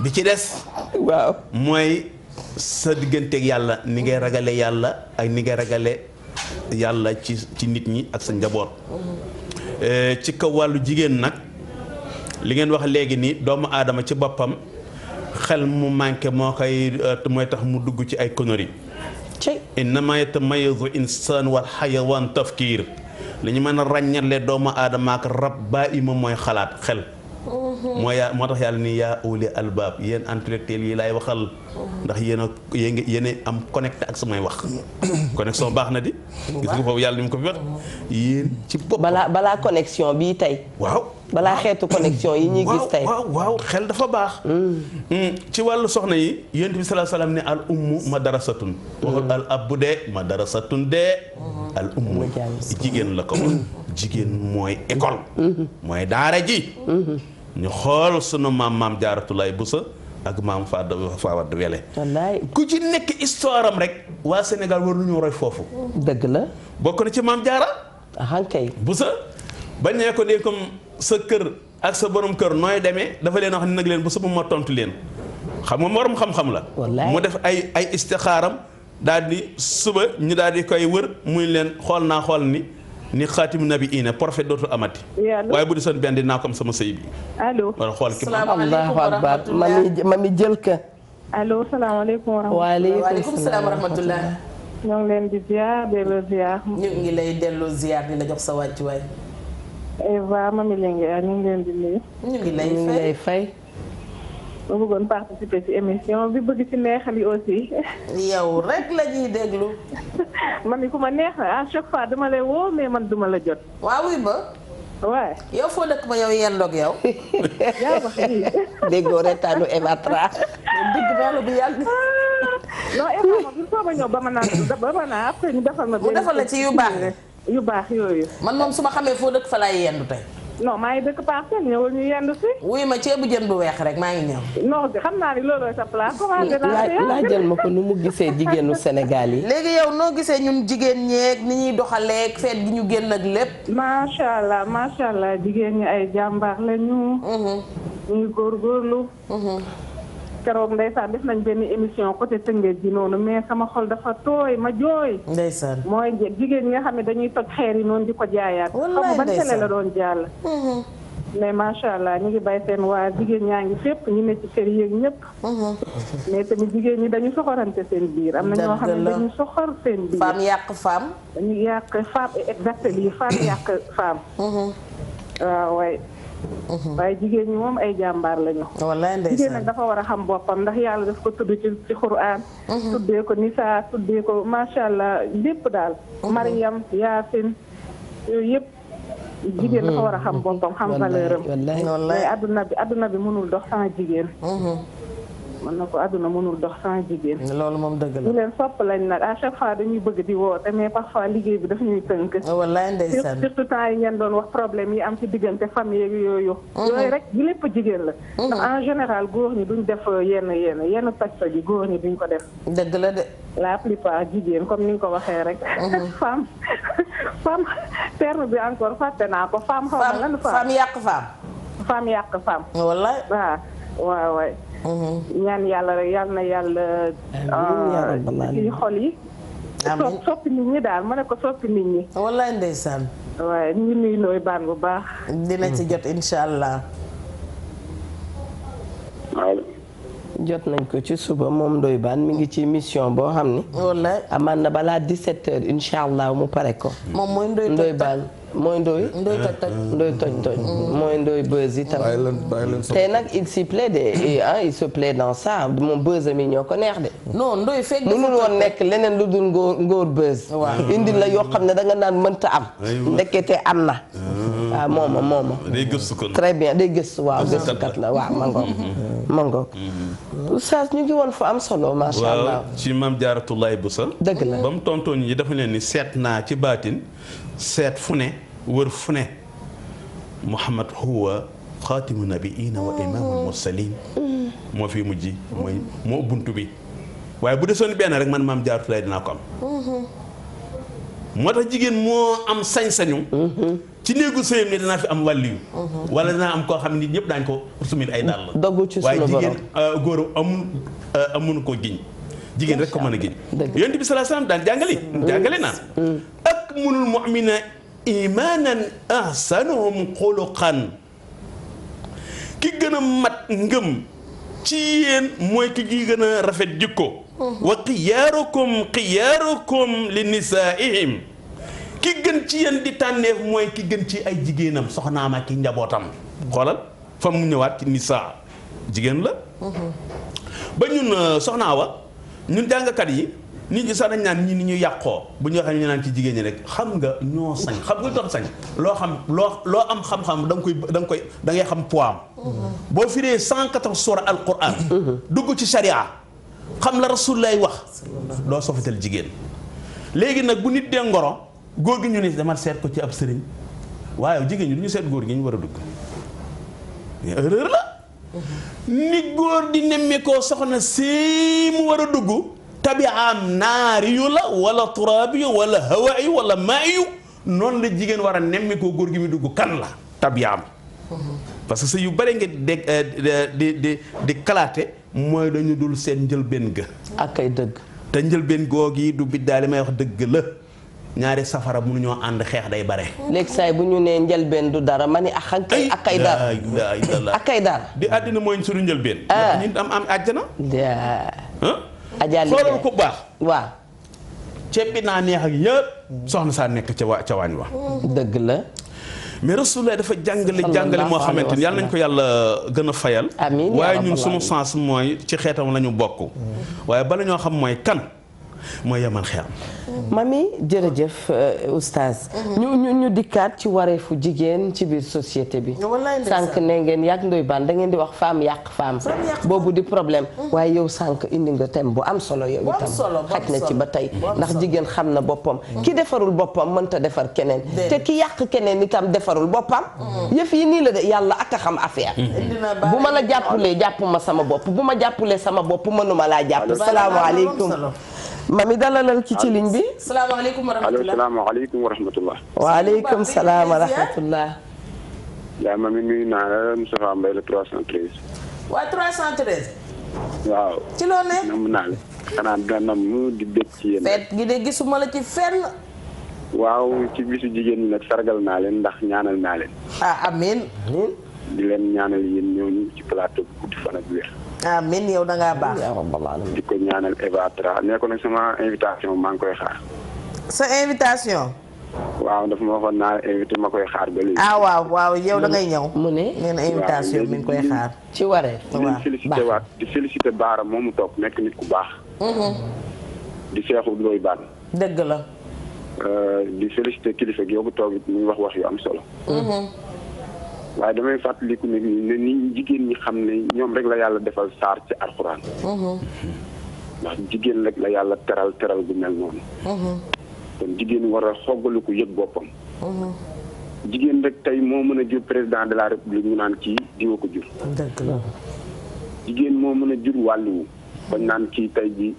bi ci des.
waaw
mooy sa digganteeg yàlla ni ngay ragale yàlla ak ni ngay ragale yàlla ci nit ñi ak sa njaboot. ci kaw wàllu jigéen nag li ngeen wax léegi ni doomu aadama ci boppam xel mu manqué mooy tax mu dugg ci ay conneries. innama yatamayazu insaan wal xayawaan tafkiir li ñu mën a ràññale doomu aadama ak rab baa ima mooy xalaat xel. moo tax yàlla ni yaa uli albaab yéen intellectuels yi laay waxal ndax yéen a am connecté ak samay wax connexion baax na di gis nga foofu yàlla ni mu ko fi wax yéen ci bopp
balaa connexion bii tey
waaw
balaa xeetu connexion yi ñuy gis tey
waaw xel dafa baax ci wàllu soxna yi yonent bi sallallahu alayhi wasallam ne al ummu madarasatun waxul al abbu de madarasatun de al ummu jigéen la ko wax jigéen mooy école mooy daara ji ñu xool sunu maam Jaaratulaay Buso ak maam Fawad Wele
wallaay
ku ci nekk histoire am rek waa Sénégal war nañu roy foofu
dëgg la
bokk na ci maam Jaara
ahankay
Buso bañ ne ko dee comme sa kër ak sa borom kër nooy demee dafa leen wax ne nag leen bu suba ma tontu leen xam nga morom xam-xam la mu def ay istixaaram daal di suba ñu daal di koy wër muy leen xool naa xool ni xaatimu nabi ina prophète dootul amati waaye bu di son benn dinaa ko am sama sëy bi
allo
wala xool ki
allahu akbar mami jël ka
allo salaamaaleykum wa rahmatulah.
waaleykum salaam wa rahmatulah.
ñoo ngi leen di ziar delloo ziar.
ñu ngi lay delloo ziar di la jox sa wàccuwaay.
Eva mami Linguère ñu ngi leen di nuyu.
ñu ngi lay fay.
ma bëggoon participer ci émission bi bëgg ci neexal yi aussi.
yow rek la ñuy déglu.
man ni ku ma neex à chaque fois dama lay woo mais man duma la jot.
waaw oui ba.
waaw.
yow foo dëkk ba yow yendoog yow.
yaa wax nii.
déggoo retaanu Eva Tra.
digg naa la bu yàgg.
non Eva moom il faut ma ñëw ba ma naan après ñu defal ma.
mu defal la ci yu baax.
yu baax yooyu.
man moom su ma xamee foo dëkk fa laay yendu tey.
non maa ngi dëkk Parcelles ñëwal ñu yendu si.
wuy ma ceebu jën bu weex rek maa ngi ñëw.
non xam naa ni looloo sa place.
laajal ma ko nu mu gisee jigéenu Sénégal yi.
léegi yow noo gisee ñun jigéen ñeeg ni ñuy doxaleeg feet gi ñu génn ak lépp.
macha allah jigéen ñi ay jàmbaar lañu. ñuy góorgóorlu. keroog ndeysaan def nañ benn émission côté Tëngéej ji noonu mais sama xol dafa tooy ma jooy.
ndeysaan
mooy jigéen ñi nga xam ne dañuy toj xeer yi noonu di ko jaayaat.
wallaay
ban télé la doon jàll. mais macha allah ñu ngi bay seen waa jigéen ñaa ngi fépp ñu ne ci kër yeeg ñëpp. mais tamit jigéen ñi dañu soxorante seen biir. am na ñoo xam ne dañu soxor seen biir.
femme yàq femme.
dañu yàq femme exactement femme yàq femme. waaw waay. waaye jigéen ñi moom ay jàmbaar lañu.
wallaay ndeysaan
jigéen nag dafa war a xam boppam ndax yàlla daf ko tudd ci Qur'an. tuddee ko Nisaa tuddee ko macha allah lépp daal. Mariam Yaasin yooyu yëpp. jigéen dafa war a xam boppam xam valeur am. wallaay adduna bi mënul dox sans jigéen. mën na ko adduna mënul dox sans jigéen.
loolu moom dëgg la.
ñu leen sopp lañ nag à chaque fois dañuy bëgg di woote mais parfois liggéey bi daf ñuy tënk.
wallaay ndeysaan
surtout temps yi ngeen doon wax problème yi am ci diggante famille yooyu. yooyu rek yi lépp jigéen la. ndax en général góor ñi duñ def yenn toj yi góor ñi duñ ko def.
dëgg la de.
la plupart jigéen comme ni nga ko waxee rek. femme terme bi encore fàtte naa ko femme xaw ma lan
femme yàq femme.
femme yàq femme.
wallaay
waaw waay. ñaan yàlla rek yàlla na yàlla. ci xol yi. amiin soppi nit ñi daal ma ne ko soppi nit ñi.
wallaay ndeysaan.
waaye ñu ngi nuyu nooy baan bu baax.
dina ci jot incha allah.
jot nañ ko ci suba moom Ndoye Bane mi ngi ci mission boo xam ni.
wallaay
amaan na balaa 17h incha allah mu pare ko.
moom mooy
Ndoye Bane mooy Ndoye.
Ndoye toj.
Ndoye toj. mooy Ndoye buzz itam.
bàyyi leen
tey nag il s'y plaît il se plaît dans ça moom buzz mi ñoo ko neex de.
non Ndoye fekk
mënul woon nekk leneen lu dul ngóor buzz. indi la yoo xam ne da nga naan mënta am. ndekete am na. waaw mooma.
day gëstu kon.
très bien day gëstu waaw gëstukat la waaw ma ngoog. oustaz ñu ngi woon fu am solo macha allah.
waaw ci maam Jaaratullaay Buso.
dëgg la
ba mu tontoo ñi dafa leen ni seet naa ci baatin seet fu ne wër fu ne Muhammad huwa xaatimu nabiina wa imaamul mursalin moo fi mujj mooy moo buntu bi waaye bu desoon benn rek man maam Jaaratullaay dinaa ko am. moo tax jigéen moo am sañ-sañu. ci néegu sëyam ne danaa fi am wàlliyu wala danaa am koo xam ne nit ñëpp daañu ko sumil ay dàll.
doggu ci sunu borom
waaye jigéen góor amun ko giñ. jigéen rek ko mën a giñ. yonent bi sallallahu alayhi wasallam daan jàngale naan. akmulul mu'mina imanan ahsanuhum xuluqan ki gën a mat ngëm ci yéen mooy ki gën a rafet jikko. wa xiyaarukum li nisaa'ihim ki gën ci yéen di tànneef mooy ki gën ci ay jigéenam soxnaam ak ki njabootam. xoolal fa mu ñëwaat ci nisaa jigéen la. ba ñun soxnaa wa ñun jàngkat yi nit ñi sax dañ naan ñi ni ñu yàqoo bu ñu waxee ñu naan ci jigéen ñi rek xam nga ñoo sañ xam nga doon sañ loo xam loo am xam-xam da ngay xam poids am. boo firee 114 suura alquran. dugg ci sharia xam la rasulullah wax doo sofital jigéen. léegi nag bu nit dee ngoro góor gi ñu ne dama seet ko ci ab sëriñ waaye jigéen ñi du ñu seet góor gi ñu war a dugg mais erreur la. ni góor di nemmeekoo soxna si mu war a dugg tabi'am naariyu la wala turaabiyu wala hawaayu wala maayu noonu la jigéen war a nemmeekoo góor gi mu dugg kan la tabi'am. parce que sa yu bare nga di kalaate mooy dañu dul seen njëlbeen ga.
ak ay dëgg.
te njëlbeen googi du biddaali may wax dëgg la ñaari safara mënuñoo ànd xeex day bare.
léegi saay bu ñu nee njëlbeen du dara ma ni ak ay dara ak ay dara.
di àddina mooy suñu njëlbeen. ñu am àjjana. xoolal ko baax.
waaw.
ceeb bi naa neex ak yëpp soxna saa nekk ca waañ wa.
dëgg la.
mais Rasulullah dafa jàngale moo xamante ni yàlla nañ ko yàlla gën a fayal.
amiin
waaye ñun sunu sens mooy ci xeetam la ñu bokk. waaye bala ñoo xam mooy kan mooy yaman xeeram.
mami jërëjëf oustaz. ñu dikkaat ci wareefu jigéen ci biir société bi. sànq ne ngeen yàgg ndoy baan da ngeen di wax femme yàq femme. boobu di problème. waaye yow sànq indi nga thème bu am solo yow itam. xaj na ci ba tey ndax jigéen xam na boppam. ki defarul boppam mënta defar keneen. te ki yàq keneen itam defarul boppam. yëf yi nii la de yàlla ak a xam affaire. bu ma la jàppulee jàpp ma sama bopp bu ma jàppulee sama bopp mënuma laa jàpp. salaamaaleykum. mami dalalal ci ligne bi.
salaamaaleykum wa rahmatulah.
allo salaamaaleykum wa rahmatulah.
waaleykum salaam wa rahmatulah.
yaa mami nuyu naa la Moustapha Mbaye la 313.
waa 313.
waaw.
ci loo ne.
nam naa la. xanaa dana mu di bég ci yéen.
feet gi de gisuma la ci fenn.
waaw ci bisu jigéen ñi nag sargal naa leen ndax ñaanal naa leen.
amiin.
di leen ñaanal yéen ñooñu ci plateau bi guddi fan ak wér.
amiin yow da ngaa baax.
di ko ñaanal Eva Tra ne ko nag sama invitation maa ngi koy xaar.
sa invitation.
waaw dafa ma waxoon naa invité ma koy xaar ba léegi.
waaw yow da ngay ñëw.
mu ne
nee na invitation mi ngi koy xaar.
ci waree.
di félicité Baara moomu toog nekk nit ku baax. di Seexu Ndoy Baan.
dëgg la.
di félicité kilifa gi yow bu toog muy wax yu am solo. waaye damay fàttaliku ne ni jigéen ñi xam ne ñoom rek la yàlla defal saar ci alxuraan. ndax jigéen rek la yàlla teral bu mel noonu. kon jigéen war a xoggaliku yëg boppam. jigéen rek tey moo mën a jur président de la république ñu naan kii diwa ko jur.
dëgg la.
jigéen moo mën a jur wàlliwu bañ naan kii tey ji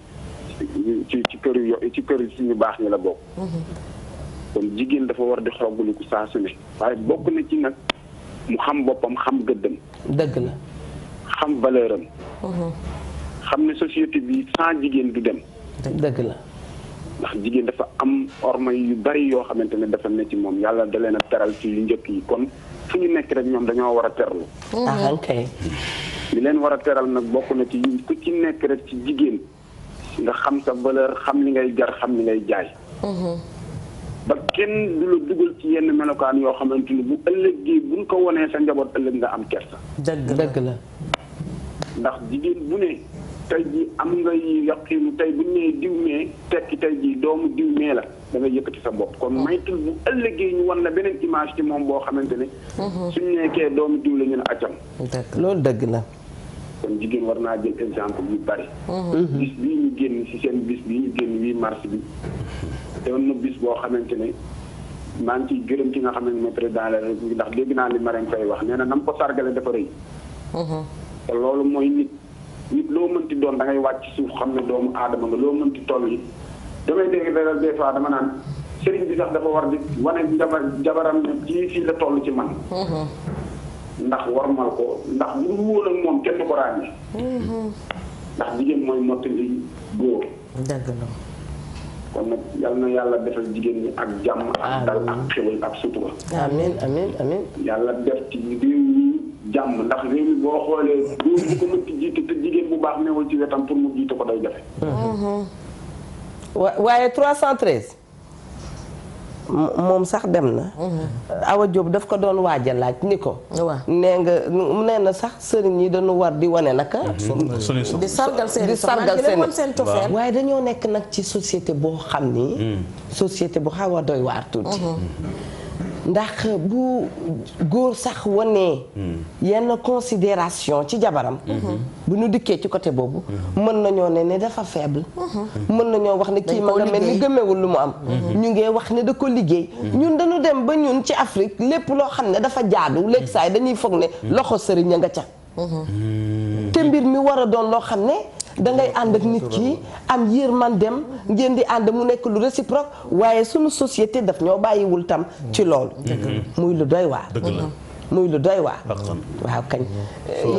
ci kër suñu baax ñi la bokk. kon jigéen dafa war di xoggaliku saa su ne waaye bokk na ci nag mu xam boppam xam gëddam.
dëgg la.
xam valeur am. xam ne société bi sans jigéen du dem.
dëgg la.
ndax jigéen dafa am orma yu bari yoo xamante ne dafa ne ci moom yàlla da leen a teral ci yu njëkk yi kon fu ñu nekk rek ñoom dañoo war a terlu.
kay.
li leen war a teral nag bokk na ci ku ci nekk rek ci jigéen nga xam sa valeur xam li ngay jar xam li ngay jaay. ba kenn du la dugal ci yenn melokaan yoo xamante ni bu ëllëgee buñ ko wonee sa njaboot ëllëg nga am kersa.
dëgg la.
ndax jigéen bu ne tey ji am nga yaqiinu tey bu ñu nee diw mee tekki tey ji doomu diw mee la da nga yëkkati sa bopp kon maytul bu ëllëgee ñu wan la beneen image ci moom boo xamante ne. suñu nekkee doomu diw la ñu ne accam.
loolu dëgg la.
kon jigéen war naa jël exemple yu bari. bis bii ñu génn ci seen bis bii ñu génn 8 mars bi. doon na bis boo xamante ne maa ngi ciy gërëm ci nga xam ne mooy président la République ndax dégg naa li Marème Faye wax nee na nam ko sargale dafa rëy. te loolu mooy nit loo mënti doon da ngay wàcc suuf xam ne doomu aadama nga loo mënti toll yi damay dégg dara des fois dama naan sëriñ bi sax dafa war di wane jabaram ne ci fii la toll ci man. ndax warmal ko ndax bu dul woon ak moom kenn du ko ràññee. ndax jigéen mooy mottali góor.
dëgg la.
kon nag yal na yàlla defal jigéen ñi ak jàmm ak dal ak xéwal ak sutura.
amiin amiin amiin.
yàlla def ci réew mi jàmm ndax réew mi boo xoolee góor bu ko mënti jiite te jigéen bu baax newul ci wetam pour mu jiite ko day jafe.
waaye 313 moom sax dem na. Awa Diop daf ko doon waaj a laaj ni ko. nee na sax sëriñ yi dañu war di wane naka.
di sargal seen cofeel.
waaye dañoo nekk nag ci société boo xam ni. société bu xaw a doy waar tuuti. ndax bu góor sax wanee yenn considération ci jabaram bu ñu dikkee ci côté boobu mën nañoo ne dafa faible mën nañoo wax ne kii ma nga mel ni gëmewul lu mu am ñu ngee wax ne da ko liggéey ñun dañu dem ba ñun ci Afrique lépp loo xam ne dafa jaadu léegi saa yi dañuy foog ne loxo sëriñ a nga ca te mbir mi war a doon loo xam ne dangay ànd ak nit ki am yërmandem ngeen di ànd mu nekk lu réciproque waaye sunu société daf ñoo bàyyiwul tam ci loolu. muy lu doy waar. muy lu doy waar. waaw kañ.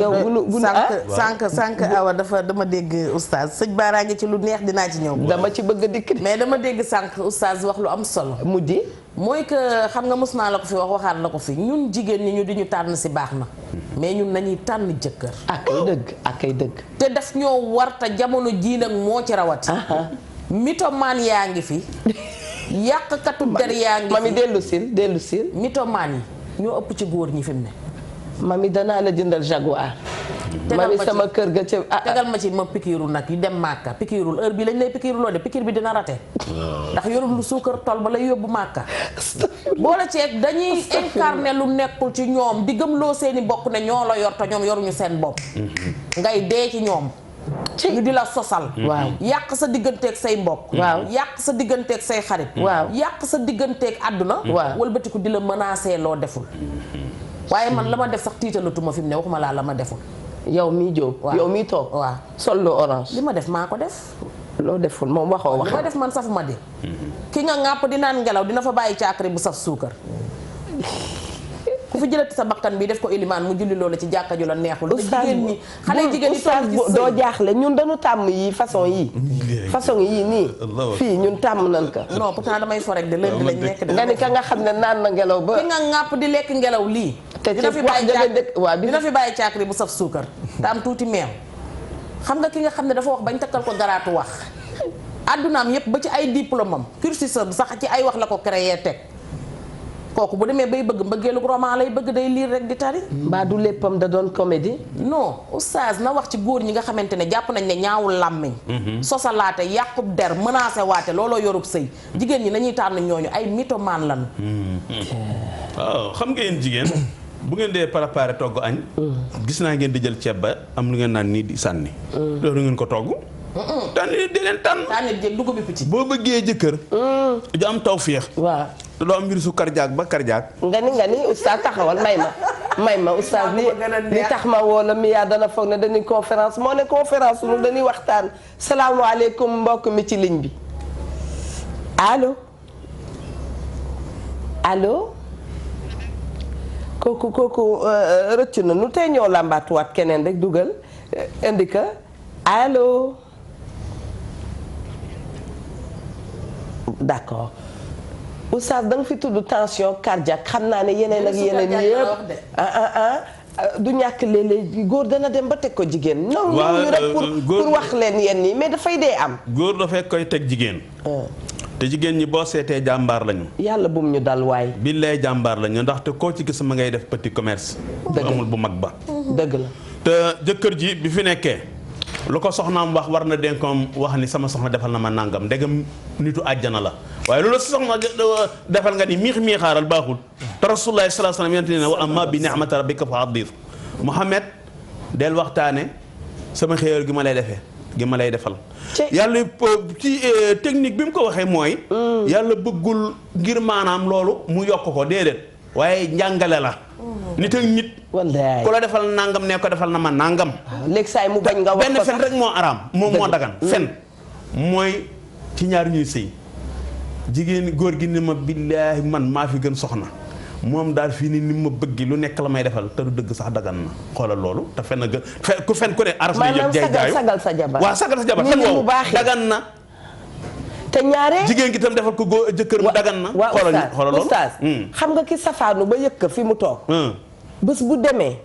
yow bu nu
sànq Awa dama dégg oustaz sëñ Baara ngi ci lu neex dinaa ci ñëw.
dama ci bëgg a dikk.
mais dama dégg sànq oustaz wax lu am solo.
mu di.
mooy que xam nga mos naa la ko fi waxaat la ko fi ñun jigéen ñi ñu di ñu tànn si baax na mais ñun nañuy tànn jëkkër.
ak ay dëgg.
te daf ñoo warta jamono jii nag moo ci rawati. mythomane yaa ngi fi. yàqkatu der yaa ngi fi
mami dellu sil
mythomane yi ñoo ëpp ci góor ñi fi mu ne.
mami danaa la jëndal jaguar. mami sama kër ga ca
tegal ma ci ma pikiiru nag yu dem màkka pikiirul heure bi lañ lay pikiiruloo de pikiir bi dina rate ndax yorul lu suukar tol ba lay yóbbu màkka boole ceeg dañuy incarné lu nekkul ci ñoom di gëmloo seeni bokk ne ñoo la yor te ñoom yoruñu seen bopp ngay dee ci ñoom ñu di la sosal
waaw
yàq sa digganteeg say mbokk
waaw
yàq sa digganteeg say xarit
waaw
yàq sa digganteeg àdduna
waaw
wëlbatiku di la menacé loo deful waaye man la ma def sax tiitalatuma fi mu ne waxuma laa la ma deful
yow mii Jóob yow mii toog
waaw
sol lu orange
li ma def maa ko def
loo deful moom waxoo wax
li ma def man safuma di ki nga ŋàpp di naan ngelaw dina fa bàyyi caakari bu saf suukar ku fi jëlati sa bakkan bi def ko ilimaan mu julli loolu ci jàkka ju la neexul jigéen ñi xale jigéen ñi
oustaz doo jaaxle ñun dañu tàmm yi façon yii nii fii ñun tàmm nañ ko
non pourtant damay fo rek de lënd lañ nekk
nga ni ka nga xam ne naan na ngelaw ba
ki nga ŋàpp di lekk ngelaw lii dina fi bàyyi caakari bu saf suukar te am tuuti meew xam nga ki nga xam ne dafa wax bañ takkal ko garaatu wax addunaam yépp ba ci ay diplôme am cursus sax ci ay wax la ko créé teg kooku bu demee bay bëgg mbëggeelu roman lay bëgg day liir rek di tari
mbaa du léppam da doon comédie
non oustaz na wax ci góor ñi nga xamante ne jàpp nañ ne ñaawul làmmiñ sosalaate yàqub der menacé waate looloo yorub sëy jigéen ñi nañuy tànn ñooñu ay mythomane lan
waaw xam nga yéen jigéen bu ngeen dee préparé togg añ gis naa ngeen di jël ceeb ba am lu ngeen naan nii di sànni loolu ngeen ko togg tànn di leen tànn
jël dugub bi picc
boo bëggee jëkkër ju am tawféex
waaw
te doo am mbir su karjaag ba karjaag
nga ni oustaz taxawal may ma oustaz li tax ma woo la mi yaa dana foog ne dañuy conférence moo ne conférence lu dañuy waxtaan salaamaaleykum mbokk mi ci ligne bi allo kooku rëcc na nu tey ñoo làmbaatuwaat keneen rek dugal indi ka allo d'accord oustaz da nga fi tudd tension cardiaque xam naa ne yeneen ak yeneen yëpp du ñàkk léeg-léeg góor dana dem ba teg ko jigéen. waaw ñu rek pour wax leen yenn yi mais dafay dee am.
góor dafay koy teg jigéen. te jigéen ñi boo seetee jàmbaar lañu.
yàlla bum ñu dal waay.
billaay jàmbaar lañu ndaxte koo ci gis ma ngay def petit commerce.
dëgg
amul bu mag ba.
dëgg la.
te jëkkër ji bi fi nekkee lu ko soxnaam wax war na dénkoom wax ni sama soxna defal na ma nangam ndegam nitu àjjana la waaye loolu sa soxna defal nga ni miix xaaral baaxul. te Rasulullah sallallahu alayhi wasallam yonent ne wa amma bi ni'mati rabbika fa haddith Muhammad del waxtaane sama xéewal gi ma lay defee gi ma lay defal. yàlla ci technique bi mu ko waxee mooy. yàlla bëggul ngir maanaam loolu mu yokk ko déedéet waaye njàngale la. nit ak nit.
wallaay
ku la defal nangam ne ko defal na ma nangam.
léegi saa yi mu bañ nga wax ko
benn fen rek moo araam moom moo dagan fen mooy ci ñaar ñuy sëy jigéen góor gi ni ma billaahi man maa fi gën soxna moom daal fii ni ma bëgg lu nekk la may defal te du dëgg sax dagan na xoolal loolu te fen a gën ku fen ku ne aras lay yëg jaay jaayu
sagal sa jabar
waaw sagal sa jabar fen woowu dagan na
te ñaare
jigéen gi tam defal ko góor jëkkër mu dagan na xoolal loolu
oustaz xam nga ki safaanu ba yëkk fi mu toog bés bu demee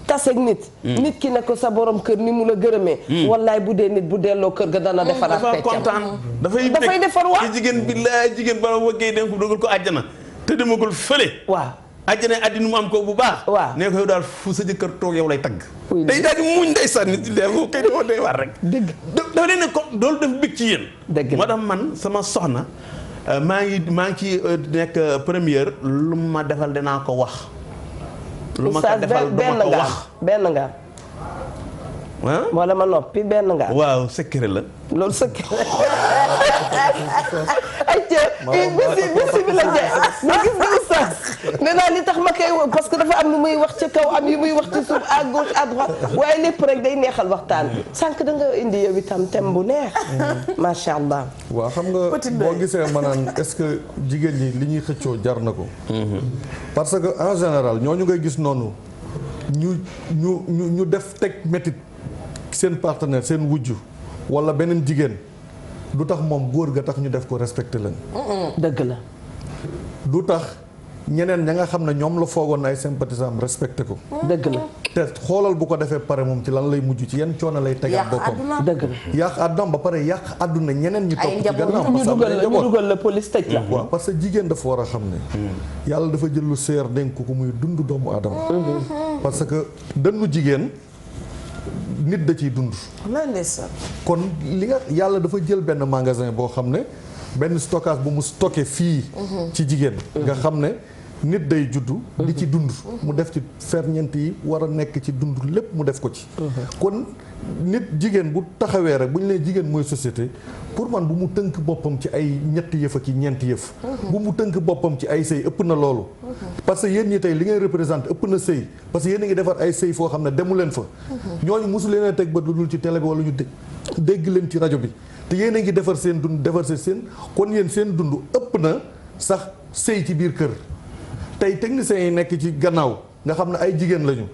taseeg nit ki ne ko sa borom kër ni mu la gërëmee wallaay bu dee nit bu delloo kër ga dana defaraat
dafa kontaan dafay
defar waa
ci jigéen bi la jigéen ba wëggee dem ko dugal ko àjjana te demagul fële
waaw
àjjana àddina mu am ko bu baax
waaw
ne ko yow daal fu sa jëkkër toog yow lay tagg day daal di muñ day sànni ci lee ko kay doo day war rek
dëgg
dafa leen ne ko loolu def big ci yéen
dëgg
moo tax man sama soxna maa ngi ci nekk première lu ma defal dinaa ko wax lu ma ko defal dama ko wax
benn nga wala ma noppi benn nga
waaw secret la
loolu secret ay bisi bi la jeex ma gis nga oustaz nee naa li tax ma koy parce que dafa am lu muy wax ci kaw am yu muy wax ci suuf à gauche à droite waaye lépp rek day neexal waxtaan sànq da nga indi yow itam thème bu neex macha allah.
waaw xam nga boo gisee ma naan est-ce que jigéen ñi li ñuy xëccoo jar na ko parce que en général ñooñu ngay gis noonu ñu def teg métit seen partenaire seen wujj wala beneen jigéen du tax moom góor ga tax ñu def ko respecté leen.
dëgg la.
du tax ñeneen ña nga xam ne ñoom la foogoon ay sympathisants respecté ko.
dëgg la.
te xoolal bu ko defee pare moom ci lan lay mujj ci yan coono lay tegaat boppam.
dëgg la.
yàq àdduna ba pare yàq àdduna ñeneen ñi topp ci gannaaw
ñu dugal la police tëj la.
waaw parce que jigéen dafa war a xam ne. yàlla dafa jël lu seer dénk ko muy dund doomu aadama. parce que dënnu jigéen. nit da ciy dund. kon li nga yàlla dafa jël benn magasin boo xam ne benn stockage bu mu stocké fii. ci jigéen. nga xam ne nit day juddu. di ci dund. mu def ci ferñeent yi war a nekk ci dund lépp mu def ko ci. kon nit jigéen bu taxawee rek bu ñu nee jigéen mooy société pour man bu mu tënk boppam ci ay ñetti yëf ak ñeenti yëf. bu mu tënk boppam ci ay sëy ëpp na loolu. parce que yéen ñi tey li ngay représenté ëpp na sëy parce que yéen a ngi defar ay sëy foo xam ne demu leen fa. ñooñu mosu leen a teg bët lu dul ci télé bi wala ñu dégg leen ci rajo bi te yéen a ngi defar seen dund defar seen kon yéen seen dund ëpp na sax sëy ci biir kër. tey techniciens yi nekk ci gannaaw nga xam ne ay jigéen lañu.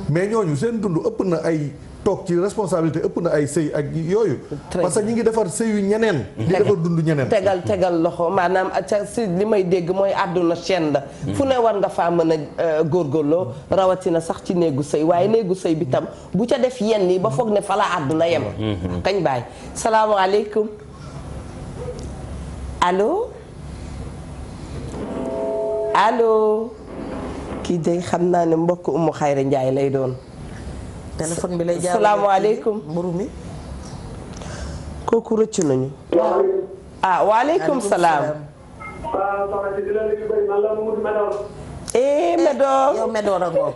mais ñooñu seen dund ëpp na ay toog ci responsabilité ëpp na ay sëy ak yooyu. parce que ñi ngi defar sëyu ñeneen. di defar dund ñeneen.
tegal loxo maanaam ca si li may dégg mooy àdduna chaîne la. fu ne war nga faa mën a góorgóorloo rawatina sax ci néegu sëy waaye néegu sëy bi tam bu ca def yenn yi ba foog ne fa la àdduna yem. kañ baay salaamaaleykum allo. allo kii de xam naa ne mbokk Umu Xayra Njaay lay doon.
téléphone bi lay jaar
salaamaaleykum
mburu mi
kooku rëccu nañu. waaleykum salaam. Médor.
yow Médor a ngoog.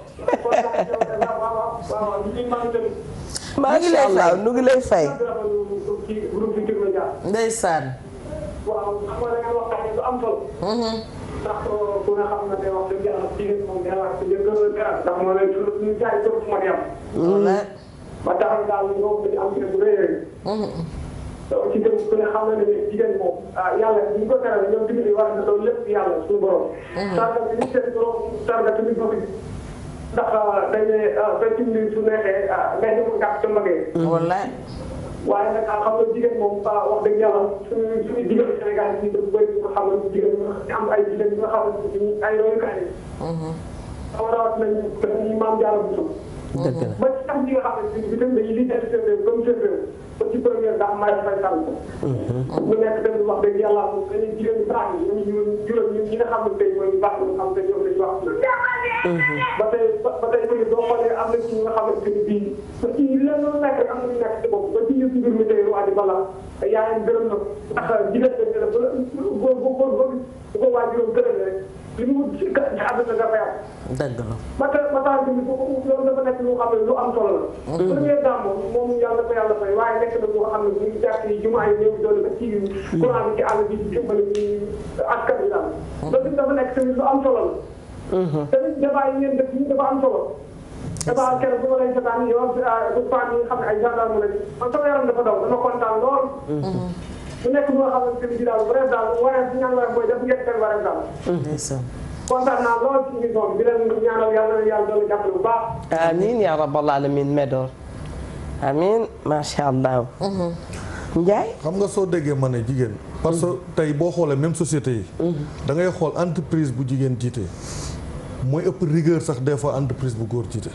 macha allah nu ngi lay fay.
ndeysaan.
ndax ku nga xam ne day wax dëgg yàlla jigéen moom day wax dëgg yàlla ndax moo leen ñu jaay jëm fu ma yem. ba tax daal ñoom dañu am bu rëy rëy. ci dem ku ne xam ne jigéen moom yàlla bu ñu ko teree ñoom tamit war na loolu lépp yàlla suñu borom. sargal bi ñu seen borom sargal tamit bëgg ndax dañ ne 28 minutes su neexee ngay dem gàtt sa mbagee.
wallaay.
waaye nag xam nga jigéen moom wax dëgg yàlla suñu jigéen Sénégal yi dafa bëri nga xam ne jigéen ñi am ay jigéen ñi nga xam ne ay royukaay yi.
rawat nañ dañuy maam Diarra Bousso.
dëgg la
ba ci sax ñi nga xam ne bi tam dañuy liggéey seen réew comme seen réew ba ci première daa may fay sàll ko. mu nekk tamit wax dëgg yàlla dañuy jigéen ñi baax ñi ñu juróom ñi nga xam ne tey mooy baax ñu xam te ñoom lañu wax. ba tey tamit doo xoolee am na ci ñi nga xamante ni bii ci lenn lu nekk am na ñu nekk ci bopp ba ci yëpp mbir mi tey lu adi bala yaayam gërëm na ndax jigéen ñi la ba bu ko waajuram gërëm rek li mu wut ci àdduna nga fay am.
dëgg la.
mataar bi loolu dafa nekk lu xam ne lu am solo la. première dame moom yàlla ko yàlla fay waaye nekk na lu xam ne ñu ngi jàpp yi jumaa yi néew doole ba ci courant bi ci àll bi dimbali ci askan bi daal. loolu dafa nekk tamit lu am solo la. tamit débat yi ngeen def nii dafa am solo. débat keroog bu ma lay seetaan yow bu femme yi nga xam ne ay gendarme lañu man sama yaram dafa daw dama kontaan lool. bu nekk lu nga xamante ni daal vrai daal waree bu ñaan waree mooy def ngeen seen waree daal. kontaan naa lool ci émission bi di leen ñaanal yàlla na yàlla doon jàppale bu baax.
amiin yaa rabbal alamin Médor amiin macha allah. Ndiaye.
xam nga soo déggee ma ne jigéen. parce que tey boo xoolee même société yi. da ngay xool entreprise bu jigéen jiite. mooy ëpp rigueur sax des fois entreprise bu góor jiite.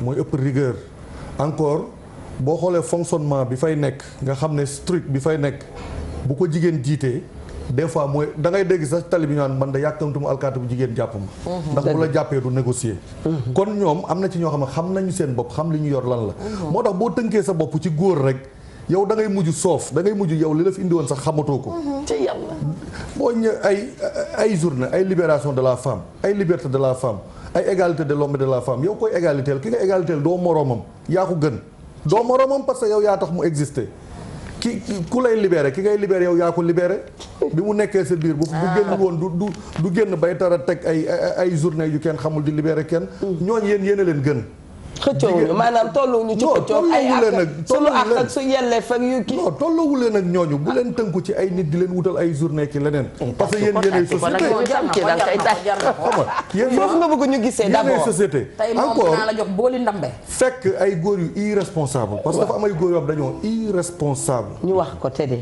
mooy ëpp rigueur encore. boo xoolee fonctionnement bi fay nekk nga xam ne strict bi fay nekk bu ko jigéen jiitee des fois mooy da ngay dégg sax tali bi ñu naan man da yàkkamtuma alkaati bu jigéen jàpp ma ndax bu la jàppee du négocier kon ñoom am na ci ñoo xam ne xam nañu seen bopp xam li ñu yor lan la moo tax boo tënkee sa bopp ci góor rek yow da ngay mujj soof da ngay mujj yow li la fi indi woon sax xamatoo ko
ci yàlla
boo ñëw ay journée ay libération de la femme ay liberté de la femme ay égalité de l'homme et de la femme yow koy égalité ki nga égalité doo moroomam yaa ko gën doo moroomam parce que yow yaa tax mu exister ki ku lay libéré ki ngay libéré yow yaa ko libéré bi mu nekkee sa biir bu génn woon du génn bay tara teg ay journée yu kenn xamul di libéré kenn ñooñu yéen a leen gën
xëccoowuñu maanaam tolluwuñu ci xëccoo ay ak sunu ak ak su yelleef ak yu kii
non tolloowu leen ak ñooñu bu leen tënku ci ay nit di leen wutal ay journée ki leneen parce que yéen yéenay société
foofu nga bëgg ñu gisee d'abord
société
tey moom naa la jox booli ndambe
fekk ay góor yu irresponsable parce que dafa am ay góor yoo xam dañoo irresponsable
ñu wax ko te de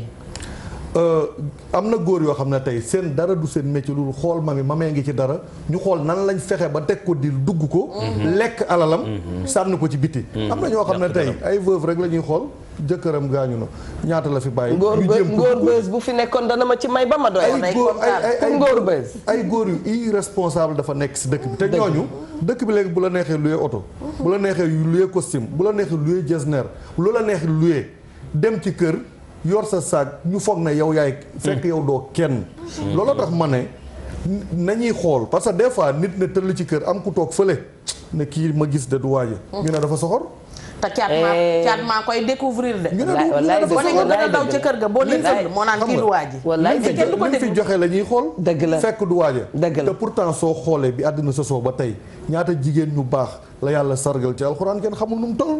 am na góor yoo xam ne tey seen dara du seen métier lu xool mamee ngi ci dara ñu xool nan lañ fexe ba teg ko di dugg ko lekk alalam sànni ko ci biti am na ñoo xam ne tey ay veuve rek la ñuy xool jëkkëram gaañu na ñaata la fi bàyyi
ngóor bës bu fi nekkoon dana ma ci may ba ma doy ngóor bës
ay góor yu irresponsable dafa nekk si dëkk bi te ñooñu dëkk bi léegi bu la neexee louer oto bu la neexee louer costume bu la neexee louer jesner lu la neexee louer dem ci kër yor sa saag ñu foog ne yow yaay fekk yow doo kenn loolu tax ma ne nañuy xool parce que des fois nit ne tëll ci kër am ku toog fële ne kii ma gis de du waaja ñu ne dafa soxor
te caat maa koy découvrir de
ñu ne
boo ne nga gën a daw ca kër ga boo nee fël moo naan kii du waaji
li fi joxe la ñuy xool
dëgg la
fekk du waaja
dëgg la
te pourtant soo xoolee bi àddina sosoo ba tey ñaata jigéen ñu baax la yàlla sargal ci alxuraan kenn xamul nu mu toll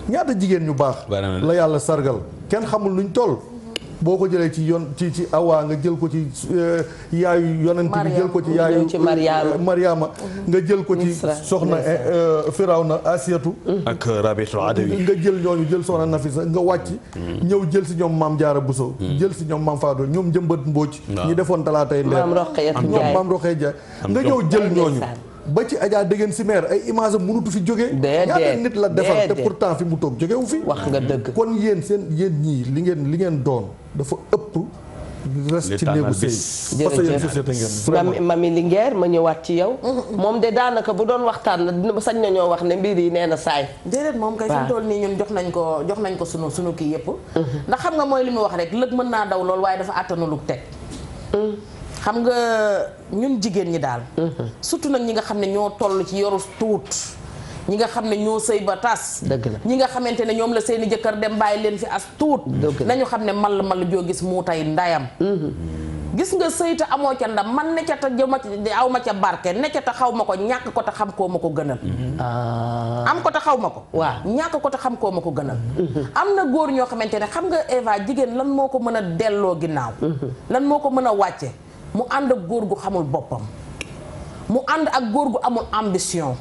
ñaata jigéen ñu baax la yàlla sargal kenn xamul nuñ toll boo ko jëlee ci yoon ci Awa nga jël ko ci yaayu yonent bi jël ko ci yaayu Mariama nga jël ko ci soxna Firawna Asiyatu
ak Rabitul Adawi
nga jël ñooñu jël soxna Nafisa nga wàcc ñëw jël si ñoom Maam Jaara Buso jël si ñoom Maam Faado ñoom Jëmbat Mbóoj ñi defoon talaatay ndeer ñoom Maam Roxee Jaay nga ñëw jël ñooñu ba ci Adja dégg si maire ay image am mënutu fi jógee ñaata nit la defal te pourtant fi mu toog jógewu fi
wax nga dëgg
kon yéen ñii li ngeen doon dafa ëpp reste ci néegu sëy parce que yéen société ngeen
Mami Linguère ma ñëwaat ci yow moom de daanaka bu doon waxtaan la sañ nañoo wax ne mbir yi nee na saay
déedéet moom kay fi mu toll nii ñun jox nañ ko sunu kii yëpp ndax xam nga mooy li mu wax rek lëg mën naa daw lool waaye dafa àttanu lu teg xam nga ñun jigéen ñi daal surtout nag ñi nga xam ne ñoo toll ci yoru tuut ñi nga xam ne ñoo sëy ba tas
dëgg la
ñi nga xamante ne ñoom la seeni jëkkër dem bàyyi leen fi as tuut nañu xam ne mal joo gis mu tay ndayam gis nga sëy te amoo ca ndam man ne ca te aw ma ca barke ne ca te xaw ma ko ñàkk ko te xam koo ma ko gënal am ko te xaw ma ko
waaw
ñàkk ko te xam koo ma ko gënal am na góor ñoo xamante ne xam nga Eva jigéen lan moo ko mën a delloo ginnaaw lan moo ko mën a wàcce mu ànd ak góor gu xamul boppam mu ànd ak góor gu amul ambition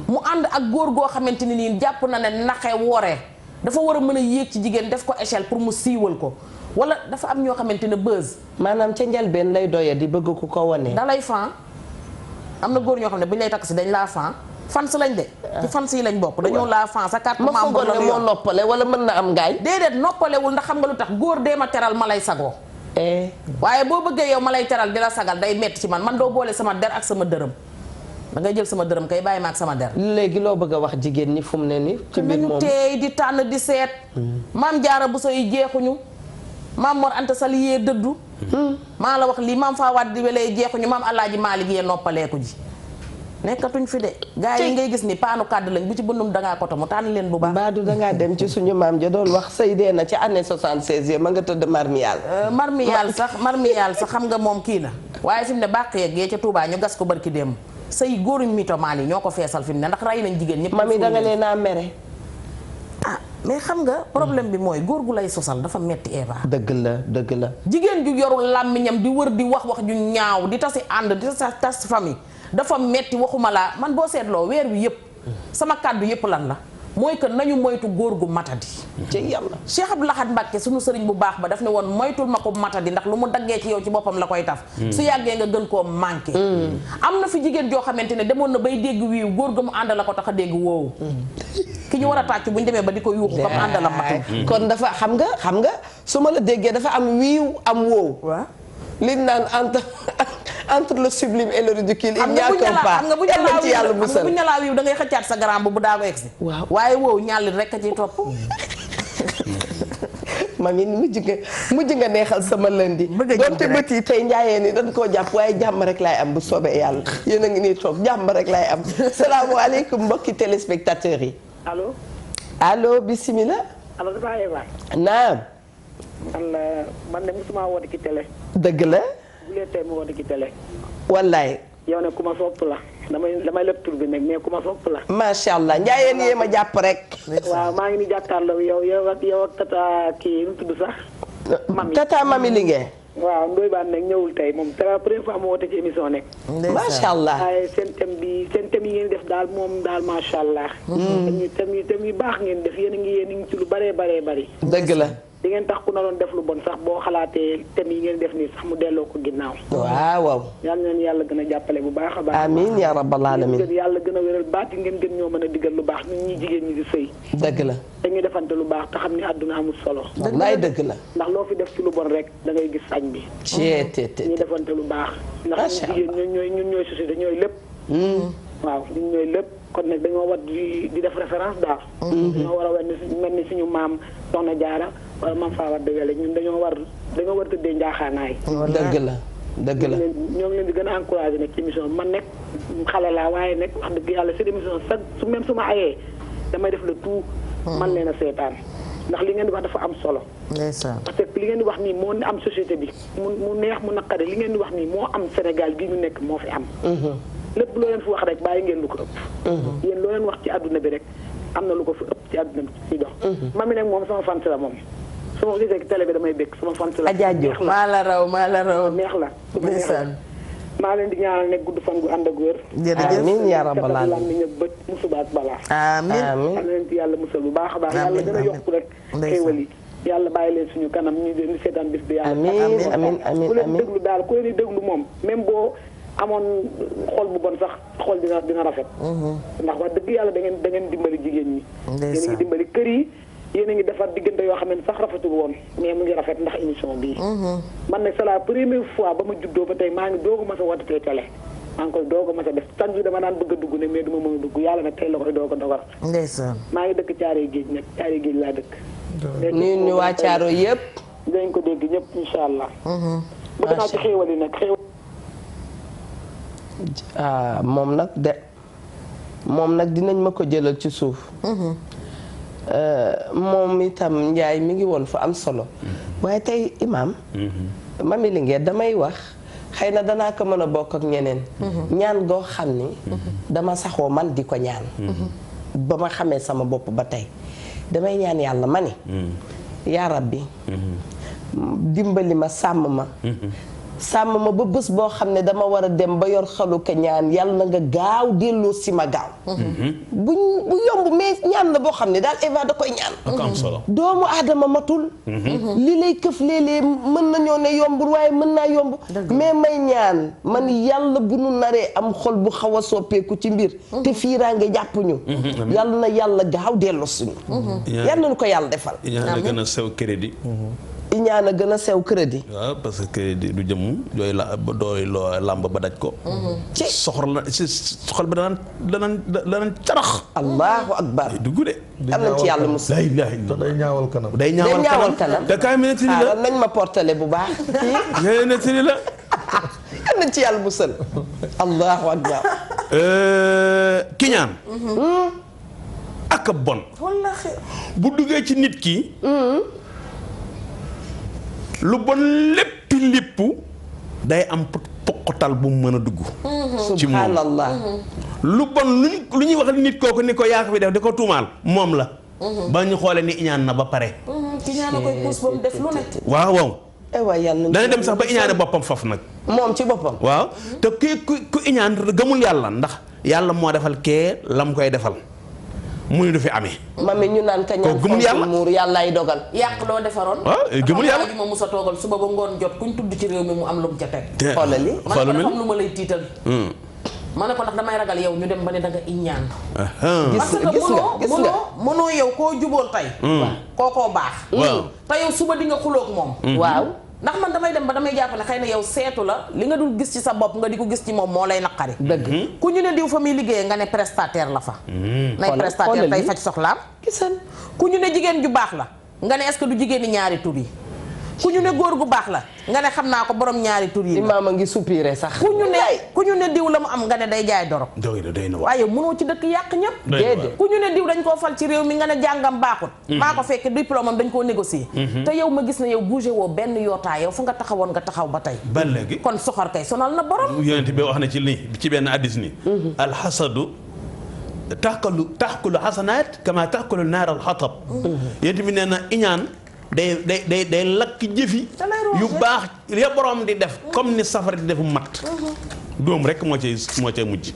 mu ànd ak góor goo xamante ni nii jàpp na ne naxe wore dafa war a mën a yéeg ci jigéen def ko échelle pour mu siiwal ko wala dafa am ñoo xamante ne buzz
maanaam ca njëlbeen lay doye di bëgg ku ko wane
dalay fan am na góor ñoo xam ne bu ñu lay takk si dañ laa fans lañ de ci fans yi lañ bokk dañoo laa fan sa carte membre la
moo noppale wala mën na am ngaay
déedéet noppalewul ndax xam nga lu tax góor dee ma teral ma lay sagoo waaye boo bëggee yow ma lay teral di la sagal day metti ci man doo boole sama der ak sama dërëm da ngay jël sama dërëm kay bàyyi ma ak sama der
léegi loo bëgg a wax jigéen ñi fu mu ne ni ci biir moom
teey di tànn di seet maam jaara bu soy jeexuñu maam Mor Anta Sali yee dëddu maa la wax lii maam faa waat di welee jeexuñu maam Alaaji Maalik yee noppaleeku ji nekkatuñ fi de gaa yi ngay gis ni paanu kàddu lañ bu ci bënnum dangaa koto mu tànn leen bu baax
baadu dangaa dem ci suñu maam ja doon wax sëy dee na ci année 76 yi ma nga tëdd marmiyal
marmiyal sax xam nga moom kii la waaye fi mu ne bàq yeeg yee ca Touba ñu gas ko barki démb sëy góoruñ mitomaan yi ñoo ko feesal fi mu ne ndax rey nañ jigéen ñëpp
mami danga leen a mere
mais xam nga problème bi mooy góor gu lay sosal dafa metti Eva
dëgg la
jigéen ju yorul làmmiñam di wër di wax ju ñaaw di tasi ànd di tas famille dafa metti waxuma laa man boo seetloo weer wi yëpp sama kàddu yëpp lan la mooy que nañu moytu góor gu matadi
ci yàlla
Cheikh Abdou Lahad Mbacké suñu sëriñ bu baax ba daf ne woon moytul ma ko matadi ndax lu mu daggee ci yow ci boppam la koy taf su yàggee nga gën koo manqué am na fi jigéen joo xamante ne demoon na bay dégg wiiw góor ga mu ànd la ko tax a dégg woowu ki ñu war a tàcc bu ñu demee ba di ko yuuxu comme ànd la matu
kon dafa xam nga su ma la déggee dafa am wiiw am woowu
waaw
li naan entre le sublime et le ridicule il n'y a qu'un pas
xam nga bu ñu laa wiiw da ngay xëccaat sa garam bu daa ko egsi waaye woowu ñàllit rek a ciy topp
mami mujj nga neexal sama lëndi doonte bët yi tey njaayee ni dañ koo jàpp waaye jàmm rek laay am bu soobee yàlla yéen a ngi nii toog jàmm rek laay am salaamaaleykum mbokki téléspectateurs yi allo bismillah
allo dafa Eva
naam
man de musuma woote ci télé
dëgg la
bu lee tey ma woote ci télé
wallaay
yow ne ku ma sopp la damay lépp tur bi nag mais ku ma sopp la
macha allah njaayeen yee ma jàpp rek
waaw maa ngi ni jàkkaarloo yow ak tata kii nu tudd sax mami
tata mami li ngeen
waaw Ndoye Bane nag ñëwul tey moom c'est la première fois ma woote ci émission nekk
macha allah
waaye seen thème yi ngeen def daal moom daal macha allah thème yi baax ngeen def yéen a ngi ci lu bëree bëri
dëgg la
di ngeen tax ku na doon def lu bon sax boo xalaatee thème yi ngeen def nii sax mu delloo ko ginnaaw
waaw
yàlla na yàlla gën a jàppale bu baax a baax
amiin yaa rabbal alamin
yàlla gën a wéral baati ngeen gën ñoo mën a digal lu baax ñun ñi jigéen ñi di sëy
dëgg la
dañuy defante lu baax te xam ni àdduna amul solo
wallaay dëgg la
ndax loo fi def ci lu bon rek da ngay gis sañ bi ñuy defante lu baax ndax ñun jigéen ñun ñooy société ñooy lépp waaw ñun ñooy lépp kon nag dañoo war di def référence daal dañoo war a mel ni suñu maam Soxna Jaara wala maam Faa Wade Wele ñun dañoo war tëddee njaaxaanaay
dëgg la
ñoo ngi leen di gën a encouragé nag ci émission man nekk xale laa waaye nag wax dëgg yàlla seen émission sax su ma ayee damay def le tout man leen a seetaan ndax li ngeen di wax dafa am solo parce que li ngeen di wax nii moo am société bi mu neex mu naqare li ngeen di wax nii moo am Sénégal gi ñu nekk moo fi am lépp loo leen fi wax rek bàyyi ngeen lu ko ëpp yéen loo leen wax ci àdduna bi rek am na lu ko fi ëpp ci àdduna bi ci dox mami nag moom sama fans la moom su ma gisee télé bi damay bëgg sama fans la
ajaajo
maa la raw
neex la maa leen di ñaanal nekk gudd fan gu ànd ak wér
amiin yaa rabbal
aalamiin lam ni ñëpp bët musuba ak balaa
amiin
am leen ci yàlla musal bu baax a baax yàlla gën a yokku rek xéewal yi yàlla bàyyi leen suñu kanam ñu di seetaan bis bi yàlla
amiin
ku leen déglu daal ku leen di déglu moom même boo amoon xol bu bon sax xol dina rafet ndax wax dëgg yàlla da ngeen dimbali jigéen ñi yéen a ngi dimbali kër yi yéen a ngi defar diggante yoo xam ne sax rafetul woon mais mu ngi rafet ndax émission bii man nag c'est la première fois ba ma juddoo ba tey maa ngi doogu ma sa wootee télé maa ngi koy doogu ma sa def chaque jour dama daan bëgg a dugg ne mais du ma mën a dugg yàlla nag tey la koy doog a dogal maa ngi dëkk Caaroy Géej nag Caaroy Géej laa dëkk
ñu waa Caaroy yëpp
dañ ko dégg ñëpp insha allah bëgg naa ci xéewal yi nag
moom nag dinañ ma ko jëlal ci suuf moom itam Njaay mi ngi woon fu am solo waaye tey imaam mami li ngeen damay wax xëy na danaa ko mën a bokk ak ñeneen ñaan goo xam ni dama saxoo man di ko ñaan ba ma xamee sama bopp ba tey damay ñaan yàlla ma ni yaa rabbi dimbali ma sàmm ma sàmm ma ba bés boo xam ne dama war a dem ba yor xalu ka ñaan yàlla na nga gaaw delloo si ma gaaw. bu yomb mais ñaan la boo xam ne daal Eva da koy ñaan.
ak am solo.
doomu aadama matul. li lay këf léeg-léeg mën nañoo ne yombul waaye mën naa yomb. mais may ñaan man yàlla bu nu naree am xol bu xaw a soppeeku ci mbir. te fiiraange jàpp ñu. yàlla na yàlla gaaw delloo si ñu. yàlla na ko yàlla defal.
ñaan la gën a sew crédit.
ñaan a gën a sew crédit.
waaw parce que crédit du jëmm dooy loo làmb ba daj ko.
ci
soxal ba danaan carax.
allahu akbar.
dugg de.
am nañ ci yàlla musal.
la ilaha illa
day ñaawal kanam.
day ñaawal kanam. te kaay mi nettali la
nañ ma portale bu baax.
kii nettali la.
am nañ ci yàlla musal. allahu akbar.
kiñaan. ak a bon.
wallaahi.
bu duggee ci nit ki. lu bon lépp day am poqotal bu mu mën a dugg. ci moom
subhanallah.
lu bon lu ñuy wax nit kooku ni ko yaa ko fi def di ko tuumaal moom la. ba ñu xoolee ni iñaan na ba pare.
ki ñaan a koy puus ba mu def lu ne.
waaw waaw.
waay yàlla
dana dem sax ba iñaane boppam foofu nag.
moom ci boppam.
waaw te ku iñaan gëmul yàlla ndax yàlla moo defal kee la mu koy defal mu ni du fi amee.
mami ñu naan ka ñaan
gëmul yàlla
muur yàllaay dogal.
yàq loo defaroon.
waaw gëmul yàlla
ma musa toogal suba ba ngoon jot kuñ tudd ci réew mi mu am lu mu ca teg.
xoolal li
man dafa am lu ma lay tiital. ma ne ko ndax damay ragal yow ñu dem ba ne danga iñaan. parce que mënoo yow koo jubóol tey. kookoo baax.
waaw
te yow suba di nga xuloog moom.
waaw.
ndax man damay dem ba damay jàpp ne xëy na yow seetu la li nga dul gis ci sa bopp nga di ko gis ci moom moo lay naqari.
dëgg
ku ñu ne diw fa muy liggéeyee nga ne prestataire la fa. nay prestataire tey faj soxlaam.
gisan
ku ñu ne jigéen ju baax la nga ne est-ce que du jigéen ñi ñaari tur yi. ku ñu ne góor gu baax la nga ne xam naa ko borom ñaari tur yi.
imaam a ngi soupiré sax.
ku ñu ne diw la mu am nga ne day jaay dorog. waaye mënoo ci dëkk yàq ñëpp.
déedéet
ku ñu ne diw dañ koo fal ci réew mi nga ne jàngam baaxut. maa ko fekk diplôme am dañ koo négocier. te yow ma gis ne yow bougé woo benn yootaa yow fu nga taxawoon nga taxaw ba tey.
ba léegi
kon soxor kay sonal na borom.
yonent bi wax na ci lii ci benn hadiis ni alxasadu taxkulu xasanaat kama taxkulu naar alxatab. yonent bi nee na iñaan day lakk jëfi yu baax ya borom di def comme ni safara di defu mat doom rek moo cay mujj.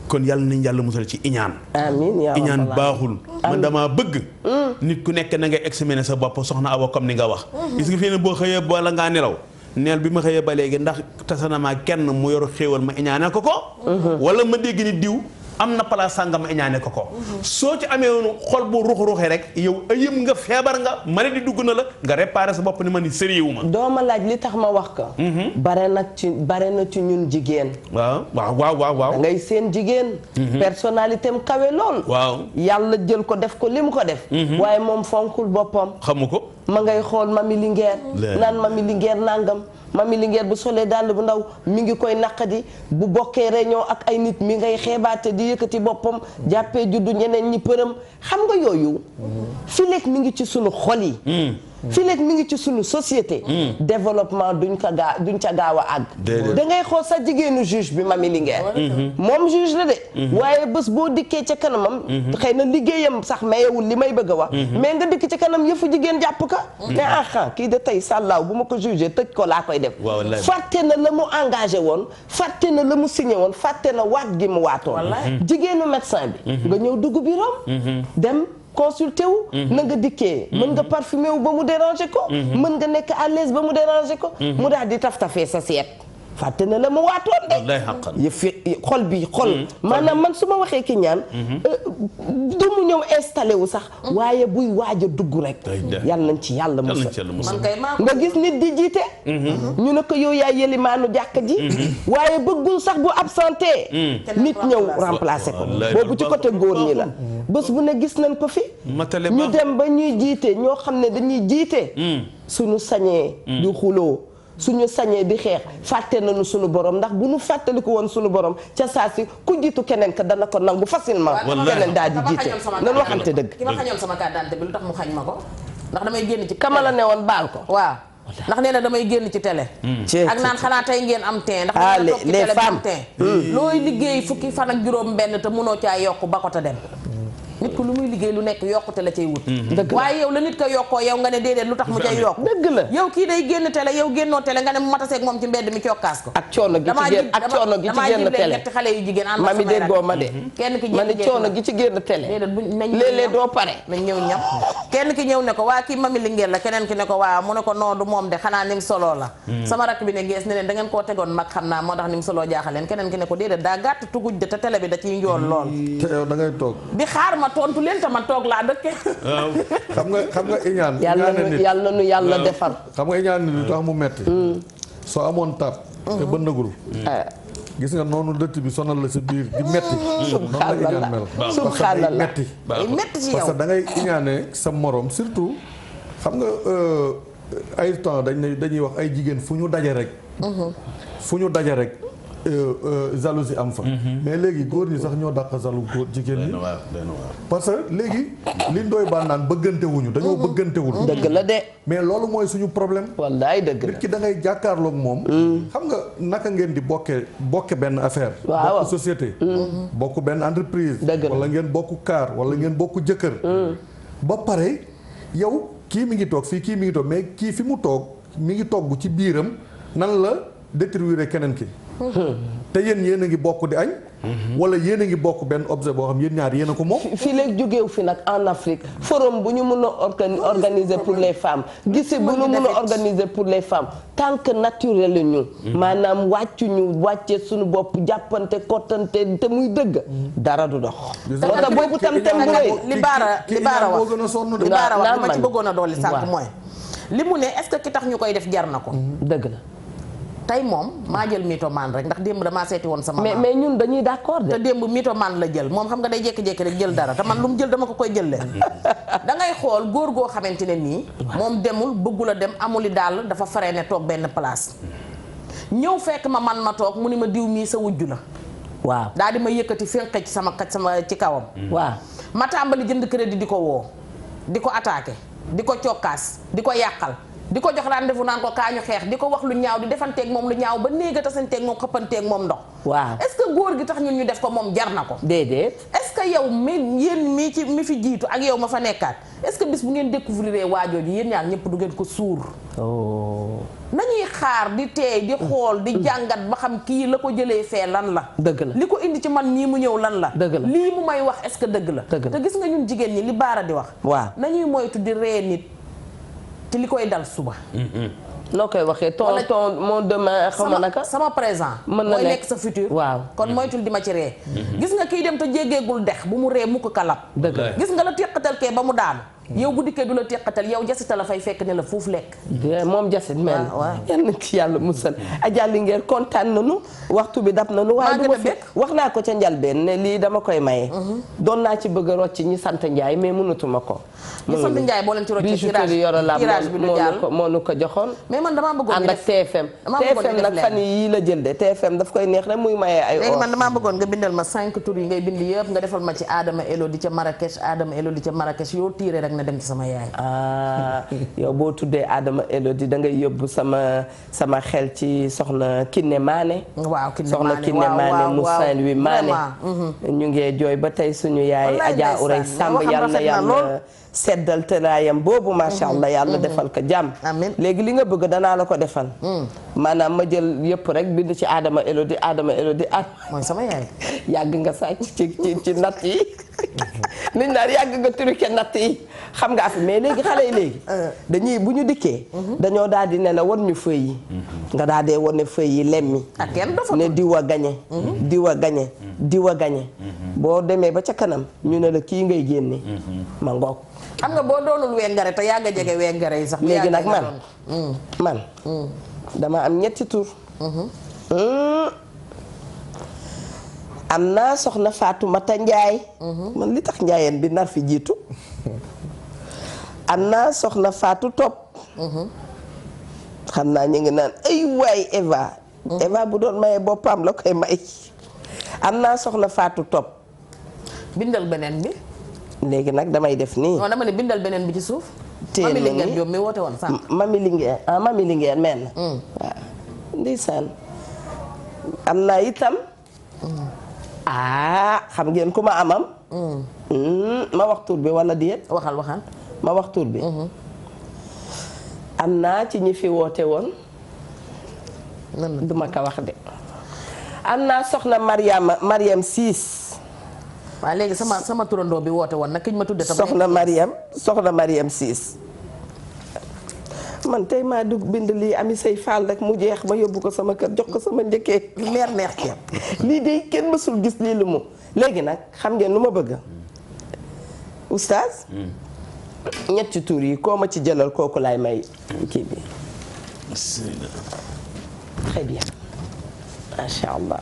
kon yàlla nañ yàlla musal ci iñaan.
amiin yaa rabbal
iñaan baaxul. man dama bëgg. nit ku nekk na ngay examiner sa bopp soxna Awa comme ni nga wax. gis nga fii ne boo xëyee bala ngaa nelaw neel bi ma xëyee ba léegi ndax tasanamaa kenn mu yor xéewal ma iñaane ko ko. wala ma dégg ni diw am na place sàngam iñaane ko ko. soo ci amee woon xol bu ruux-ruuxee rek yow ayëm nga feebar nga mari di dugg na la nga réparé sa bopp ni ma ni sérieux ma.
dooma laaj li tax ma wax ko. bare na ci ñun jigéen.
waaw.
ngay seen jigéen. personnalité am kawe lool.
waaw
yàlla jël ko def ko li mu ko def. waaye moom fonkul boppam.
xamu ko.
ma ngay xool mami Linguère. naan mami Linguère nangam. mami Linguère bu solee dàll bu ndaw mi ngi koy naqadi bu bokkee réunion ak ay nit mi ngay xeebaate di yëkkati boppam jàppee juddu ñeneen ñi përëm xam nga yooyu fileeg mi ngi ci sunu xol yi fileeg mi ngi ci sunu société développement duñ ca gaaw a àgg da ngay xool sa jigéenu juge bi mami Linguère moom juge la de waaye bés boo dikkee ca kanamam xëy na liggéeyam sax mayewul li may bëgg a wax mais nga dikk ca kanam yëfu jigéen jàpp ka ne aha kii de tey sàllaaw bu ma ko jugé tëj ko laa koy def fàtte na la mu engagé woon fàtte na la mu signé woon fàtte na waat gi mu waatoon jigéenu médecin bi nga ñëw dugg biroom dem consulté wu na nga dikkee mën nga parfumé wu ba mu déranger ko mën nga nekk à l'aise ba mu déranger ko mu daal di taf-tafee sa seet fàtte na la mu waatoon de yëf xol bi xol maanaam man su ma waxee ki ñaan du mu ñëw installé wu sax waaye buy waaj a dugg rek yàlla nañ ci yàlla musal nga gis nit di jiite ñu ne ko yow yaay yëlimaanu jàkk ji waaye bëggul sax bu absenté nit ñëw remplacé ko boobu ci côté góor ñi la bés bu ne gis nañ ko fi ñu dem ba ñuy jiite ñoo xam ne dañuy jiite suñu sañee di xuloo suñu sañee di xeex fàtte nañu suñu borom ndax bu ñu fàttaliku woon suñu borom ca saa si ku jiitu keneen ka dana ko nangu facilement keneen daal di jiite nan waxante dëgg
ki ma xañoon sama carte d'identité bi lu tax mu xañ ma ko ndax damay génn ci
kama la ne woon baal ko
waaw ndax nee na damay génn ci télé ak naan xanaa tey ngeen am teen ndax toog ci télé bi am teen looy liggéey fukki fan ak juróom benn te mënoo caa yokk ba ko te dem nit ku lu muy liggéey lu nekk yokkute la cay wut. waaye yow la nit ko yokkoo yow nga ne déedéet lu tax mu cay yokk.
dëgg la
yow kii day génn télé yow génnoo télé nga ne mu mataseeg moom ci mbedd mi cokkaas ko.
ak coono gi ci génn ak coono gi ci génn télé
ñetti xale yu jigéen ànd ak
mami déggoo ma de
kenn ki
ma ne coono gi ci génn télé léeg-léeg doo pare
nañ ñëw ñam kenn ki ñëw ne ko waa kii mami Linguère la keneen ki ne ko waa mu ne ko non du moom de xanaa nim solo la sama rakk bi ne gees ne leen da ngeen koo tegoon mag xam naa moo tax nim solo jaaxal leen keneen ki ne ko déedéet daa gàtt tuguj de te télé bi da ciy njool lool
te yow da ngay toog
di xaar ma tontu leen te ma toog laa dëkke
xam nga iñaan
yàlla nu yàlla defar
xam nga iñaan nit lu tax mu metti soo amoon tab te bënnagul gis nga noonu dëtt bi sonal la sa biir di metti noonu la iñaan mel
subhanallah
metti ci yow
parce que da ngay iñaane sa morom surtout xam nga ay temps dañuy wax ay jigéen fu ñu daje rek jalousie am fa mais léegi góor ñi sax ñoo dàq jaloux góor jigéen ñi parce que léegi liñ doy baan naan bëggante wuñu dañoo bëggante wuñu
dëgg la de
mais loolu mooy suñu problème
wallaay dëgg
nit ki da ngay jàkkaarloog moom xam nga naka ngeen di bokke benn affaire
waaw
bokk société bokk benn entreprise wala ngeen bokk car wala ngeen bokk jëkkër ba pare yow kii mi ngi toog fii kii mi ngi toog mais kii fi mu toog mi ngi togg ci biiram nan la détruire keneen ki te yéen a ngi bokk di añ wala yéen a ngi bokk benn objet boo xam yéen ñaar yéen a ko moom
fii léegi jógeew fi nag en Afrique forum bu ñu mun a organiser pour les femmes gisi bu ñu mun a organiser pour les femmes tant que naturel ñu maanaam wàcce suñu bopp jàppante kottante te muy dëgg dara du dox wata boobu tam tem bu rëy
li baara wax li ma ci bëggoon a dolli sànq mooy li mu ne est-ce que ki tax ñu koy def jar na ko
dëgg la
tey moom maa jël mythomane rek ndax démb damaa seeti woon sama maam
mais ñun dañuy d'accord de
te démb mythomane la jël moom xam nga day jékki-jékki rek jël dara te man lu mu jël dama ko koy jël leen da ngay xool góor goo xamante ne nii moom demul bëggul a dem amuli daal dafa faree ne toog benn place ñëw fekk ma toog mu ni ma diw mii sa wujju la
waaw
daal di ma yëkkati fénqe ci sama ci kawam
waaw
ma tàmbali jënd crédit di ko woo di ko attaqué di ko cokkaas di ko yàqal di ko jox rendez-vous naan ko kaañu xeex di ko wax lu ñaaw di defanteeg moom lu ñaaw ba néega tasanteeg moom xëppanteeg moom ndox
waaw
est-ce que góor gi tax ñun ñu def ko moom jar na ko
déedéet
est-ce que yow yéen mi fi jiitu ak yow ma fa nekkaat est-ce que bis bu ngeen découvrir waajooju yéen ñaar ñëpp du ngeen ko suur nañuy xaar di teey di xool di jàngat ba xam kii la ko jëlee fee lan la
dëgg la
li ko indi ci man nii mu ñëw lan la
dëgg la
lii mu may wax est-ce que dëgg la te gis nga ñun jigéen ñi li baara di wax
waaw
nañuy moytu di ree nit ci li koy dal suba
noo koy waxee ton mon demain xam nga naka
sama présent
mën na
mooy nekk sa futur
waaw
kon moytul di ma ci ree gis nga kiy dem te jéggeegul dex bu mu ree mukk kalab
dëgg la
gis nga la téqatal kee ba mu daanu yow bu dikkee du la téqatal yow jasita la fay fekk ne la foofu lekk
moom jasit mel yal na ci yàlla musal Adja Linguère kontaan nañu waxtu bi dab nañu waaye du ma fi wax naa ko ca njalbeen ne lii dama koy maye doon naa ci bëgg a rocc ñi sant Njaay mais mënatuma ko
ñi sant Njaay boo leen ci rocc
tirage bi moo nu ko joxoon
mais man damaa bëggoon
ànd ak TFM nag fan yii la jël de TFM daf koy neex rek muy maye ay
léegi man damaa bëggoon nga bindal ma 5 tours yi ngay bind yëpp nga defal ma ci Adama Elodi ca Marrakech Adama Elodi ca Marrakech yoo tiire rek na dem ci sama yaay
yow boo tuddee Adama Elodi da ngay yóbbu sama xel ci soxna Kiné Mané
waaw
soxna Kiné Mané mu Saint-Louis Mané ñu ngee jooy ba tey suñu yaay Adja Ourey Samb yàlla na yàlla seddal tëraayam boobu macha allah yàlla defal ko jàmm léegi li nga bëgg danaa la ko defal maanaam ma jël yëpp rek bind ci Adama Elodi
mooy sama yaay
yàgg nga sàcc ci natt yi liñ naan yàgg nga truqué natt yi xam nga affaire mais léegi xale yi léegi dañuy bu ñu dikkee dañoo daal di ne la wan ñu feuille yi nga daal dee wan ne feuille yi lemmi ne diw a gañe diw a gañe diw a gañe boo demee ba ca kanam ñu ne la kii ngay génne ma ngoog
xam nga boo doonul wengare te yàgg a jege wengare yi sax
léegi nag man dama am ñetti tur am naa soxna Fatoumata Njaay man li tax njaayeen bi nar fi jiitu am naa soxna Fatou Top xam naa ñu ngi naan ay waay Eva bu doon maye boppam la koy may am naa soxna Fatou Top
bindal beneen bi
léegi nag damay def nii
non dama ne bindal beneen bi ci suuf
Mami
Linguère Diop mi woote woon sànq
Mami Linguère mel na waaw ndeysaan am naa itam xam ngeen ku ma amam ma wax tur bi wala déet.
waxal.
ma wax tur bi. am naa ci ñi fi woote woon. duma ko wax de. am naa soxna Mariam 6.
waaw léegi sama turandoo bi woote woon nag ki ñu ma tudde tam.
soxna Mariam 6. man tey maa dugg bind lii ami say faal rek mu jeex ma yóbbu ko sama kër jox ko sama njëkkee.
meer neex ceeb.
lii de kenn mësul gis lii lu mu. léegi nag xam ngeen lu ma bëgg. oustaz. ñetti tur yi koo ma ci jëlal kooku laay may kii bi. très bien. macha allah.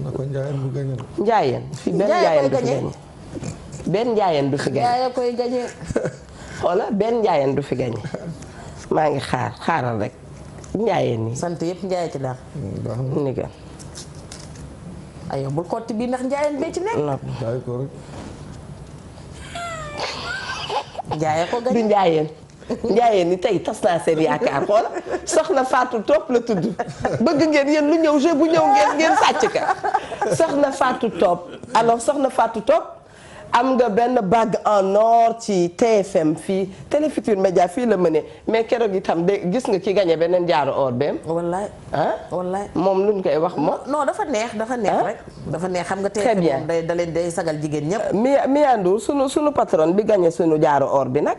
na ko Njaayeen bu gañe.
Njaayeen fi benn Njaayeen du fi gañe. benn Njaayeen du fi gañe.
Njaayeen koy gañe.
xoola benn Njaayeen du fi gañe. maa ngi xaaral rek. Njaayeen yi.
sant yëpp Njaayeen ci daal.
ni gën.
aywa bul xotti bii ndax Njaayeen bee ci nekk.
bàyyi ko rek.
Njaayeen ko gañe.
du Njaayeen. Njaayeen ni tey tas naa seen yaakaar xoola soxna Fatou Top la tudd bëgg ngeen yéen lu ñëw jeu bu ñëw ngeen sàcc ka soxna Fatou Top alors soxna Fatou Top am nga benn bague en or ci TFM fii Télé Futurs Médias fii la mëne mais keroog itam de gis nga ki gagné beneen jaaru or beem.
wallaay. wallaay
moom lu ñu koy wax moom.
non dafa neex rek. dafa neex xam nga.
très bien
TFM moom da leen day sagal jigéen ñëpp.
Mia Ndour sunu patron bi gagné sunu jaaru or bi nag.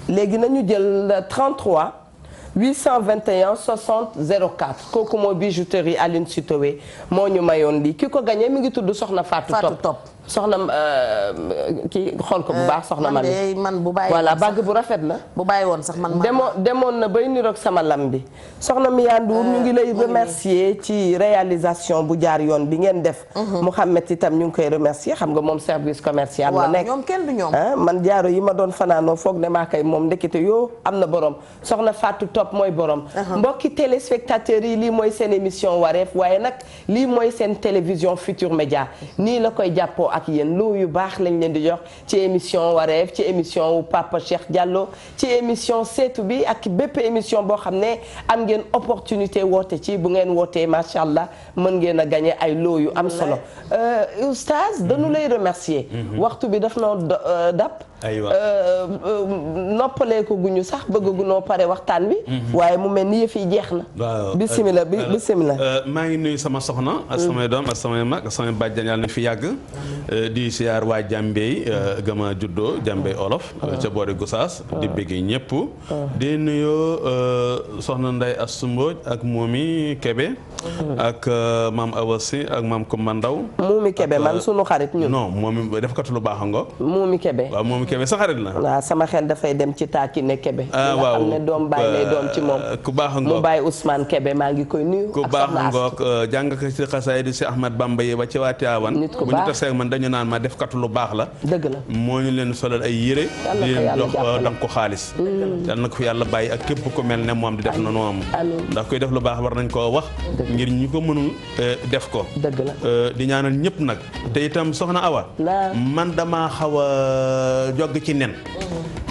léegi nañu jël 33 821 60 04 kooku mooy bijouterie Aline Sitoé moo ñu mayoon lii ki ko gagné mi ngi tudd Soxna Fatou Top soxna kii xool ko bu baax soxna
man bu bàyyi
voilà bague bu rafet la.
bu bàyyi woon sax man
demoon na bay niroog sama lam bi soxna Mia Ndour ñu ngi lay remercier ci réalisation bu jaar yoon bi ngeen def. Mouhamed itam ñu ngi koy remercier xam nga moom service commercial la nekk.
ñoom kenn du ñoom.
man jaaro yi ma doon fanaanoo foog ne maa koy moom ndekete yoo am na borom soxna Fatou Top mooy borom. mbokki téléspectateurs yi lii mooy seen émission wareef waaye nag lii mooy seen télévision Futurs Médias nii la koy jàppoo ak yéen lu yu baax lañ leen di jox ci émission wareef ci émission wu Papa Cheikh Diallo ci émission seetu bi ak bépp émission boo xam ne am ngeen opportunité woote ci bu ngeen wootee macha allah mën ngeen a gagné ay loo yu am solo oustaz dañu lay remercier waxtu bi daf noo dab noppalee ko guñu sax bëgg gunoo pare waxtaan wi waaye mu mel ni yëf yi jeex na bismillah
maa ngi nuyu sama soxna ak samay doom ak samay mag ak samay bàjjan yàlla na fi yàgg di siyaar waa Jambey gama juddoo Jambey olof ca boori Gosaas di bëggee ñëpp di nuyu soxna Ndey Astou Mbodj ak Momi Kebe ak maam Awasi ak maam Kumba Ndaw
Momi Kebe man sunu xarit ñun
non Momi def katu lu baax a ngoog
Momi Kebe
waaw Momi Kebe sa xarit la
waaw sama xel dafay dem ci taaki ne Kebe nga xam ne doom bàyyi lay doon ci moom
ku baax a ngoog
mu bàyyi Ousmane Kebe maa ngi koy nuyu
ku baax a ngoog jàng ko ci xasaay di si Ahmad Bamba yi ba ci waa Tiwaawan bu ñu tasee man dañu naan ma def katu lu baax la
dëgg la
moo ñu leen solal ay yére di leen jox dang ko xaalis yal na ko fi yàlla bàyyi ak képp ku mel ne moom di def na noonu ndax koy def lu baax war nañ koo wax ngir ñi ko mënul def ko
dëgg la
di ñaanal ñëpp nag te itam soxna Awa man damaa xaw a jog ci nen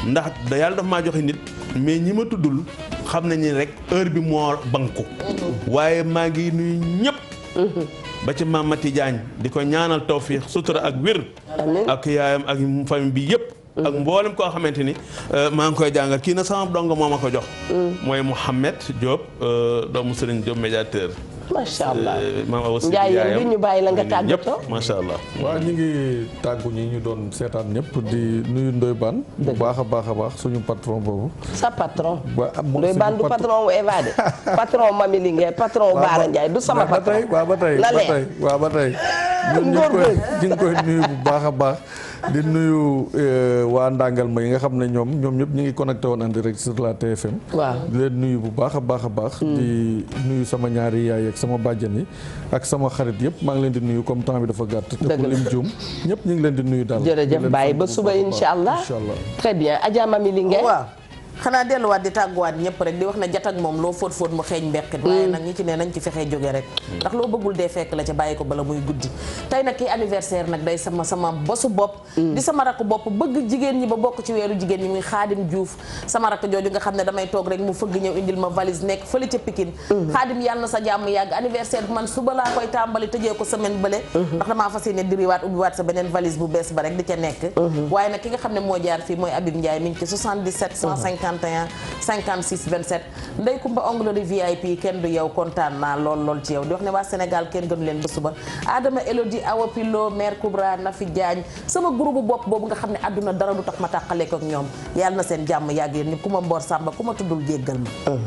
ndax da yàlla daf maa joxe nit mais ñi ma tuddul xam nañu rek heure bi moo banku waaye maa ngi nuyu ñëpp ba ci Mamati Diagne di ko ñaanal tawfiix sutura ak wér ak yaayam ak famille bi yëpp ak mboolem koo xamante ni maa ngi koy jàngal kii na sama dongo moo ma ko jox mooy Mouhamed Diop doomu Serigne Diop médiateur
macha allah
maam Awa
Ndiaye bi ñu bàyyi la nga tàggatoo
macha allah.
waaw ñu ngi tàggu ñi ñu doon seetaan ñëpp di nuyu Ndoye Bane bu baax a baax suñu patron boobu.
sa patron. Ndoye Bane du patron wu Eva de patron Mami Linguère patron wu Baara Ndiaye du sama patron.
ba tey ñun ñu ngi koy nuyu bu baax a baax. di nuyu waa Ndangal ma yi nga xam ne ñoom ñëpp ñu ngi connecté woon en direct sur la TFM.
waaw
di leen nuyu bu baax a baax. di nuyu sama ñaari yaay ak sama bàjjan yi ak sama xarit yëpp maa ngi leen di nuyu comme temps bi dafa gàtt. te ku lim juum ñëpp ñu ngi leen di nuyu daal.
jërëjëf Baye ba suba incha allah très bien Adja Mami Linguère.
waaw xanaa delluwaat di tàgguwaat ñëpp rek di wax ne jat ak moom loo fóot fóot mu xeeñ mbeqit waaye nag ñi ci ne nañ ci fexee jóge rek ndax loo bëggul dee fekk la ca bàyyi ko bala muy guddi tey nag kii anniversaire nag day sama bosu bopp di sama rakk bopp bëgg jigéen ñi ba bokk ci weeru jigéen ñi muy Xaadim Diouf sama rakk jooju nga xam ne damay toog rek mu fëgg ñëw indil ma valise nekk fële ca Pikine Xaadim yàlla na sa jàmm yàgg anniversaire bi man suba laa koy tàmbali tëjee ko semaine bële ndax damaa fas yéene diriwaat ubbiwaat sa beneen valise bu bees ba rek di ca nekk waaye nag ki nga xam ne moo jaar fii mooy Abib Ndiaye mi ngi ci 77 151 56 27 Ndey Kumba onglerie VIP kenn du yow kontaan naa lool ci yow di wax ne waa Sénégal kenn gënu leen ba suba Adama Elodie Awa Pilo Mère Koubra Nafi Diagne sama groupe bopp boobu nga xam ne àdduna dara du tax ma tàqale ko ak ñoom yàlla na seen jàmm yàgg yéen ñi ku ma mboor sàmba ku ma tuddul jéggal ma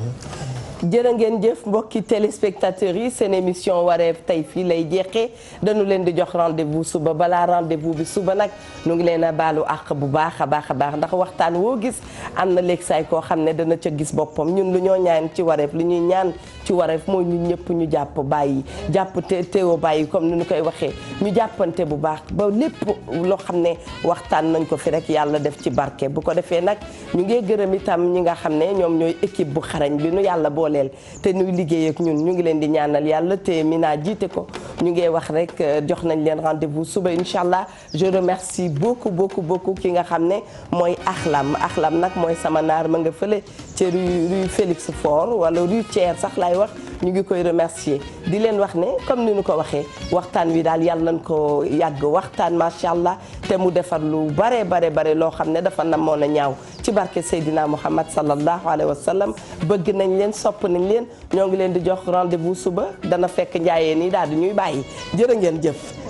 jërë ngeen jëf mbokki téléspectateurs yi seen émission wareef tey fii lay jeexee dañu leen di jox rendez-vous suba balaa rendez-vous bi suba nag nu ngi leen a baalu àq bu baax a baax ndax waxtaan woo gis am na léegi saay koo xam ne dana ca gis boppam ñun lu ñoo ñaan ci wareef lu ñuy ñaan ci wareef mooy ñun ñëpp ñu jàpp bàyyi jàpp teewoo bàyyi comme ni ñu koy waxee ñu jàppante bu baax ba lépp loo xam ne waxtaan nañ ko fi rek yàlla def ci barke bu ko defee nag ñu ngi gërëm itam ñi nga xam ne ñoom ñooy équipe bu xarañ bi nu yàlla booleel te nuy liggéey ak ñun ñu ngi leen di ñaanal yàlla te Mina jiite ko ñu ngi wax rek jox nañ leen rendez-vous suba incha allah je remercie beaucoup ki nga xam ne mooy Axlam nag mooy sama naar ma nga fële ci rue Félix Faure wala rue Thiers sax laay wax ñu ngi koy remercier di leen wax ne comme ni ñu ko waxee waxtaan wi daal yàlla nañ ko yàgg waxtaan macha allah te mu defar lu bare loo xam ne dafa namoon a ñaaw ci barke Seydina Muhammad sallallahu alayhi wa sallam bëgg nañ leen sopp nañ leen ñoo ngi leen di jox rendez-vous suba dana fekk njaayeen yi daal di ñuy bàyyi jërë ngeen jëf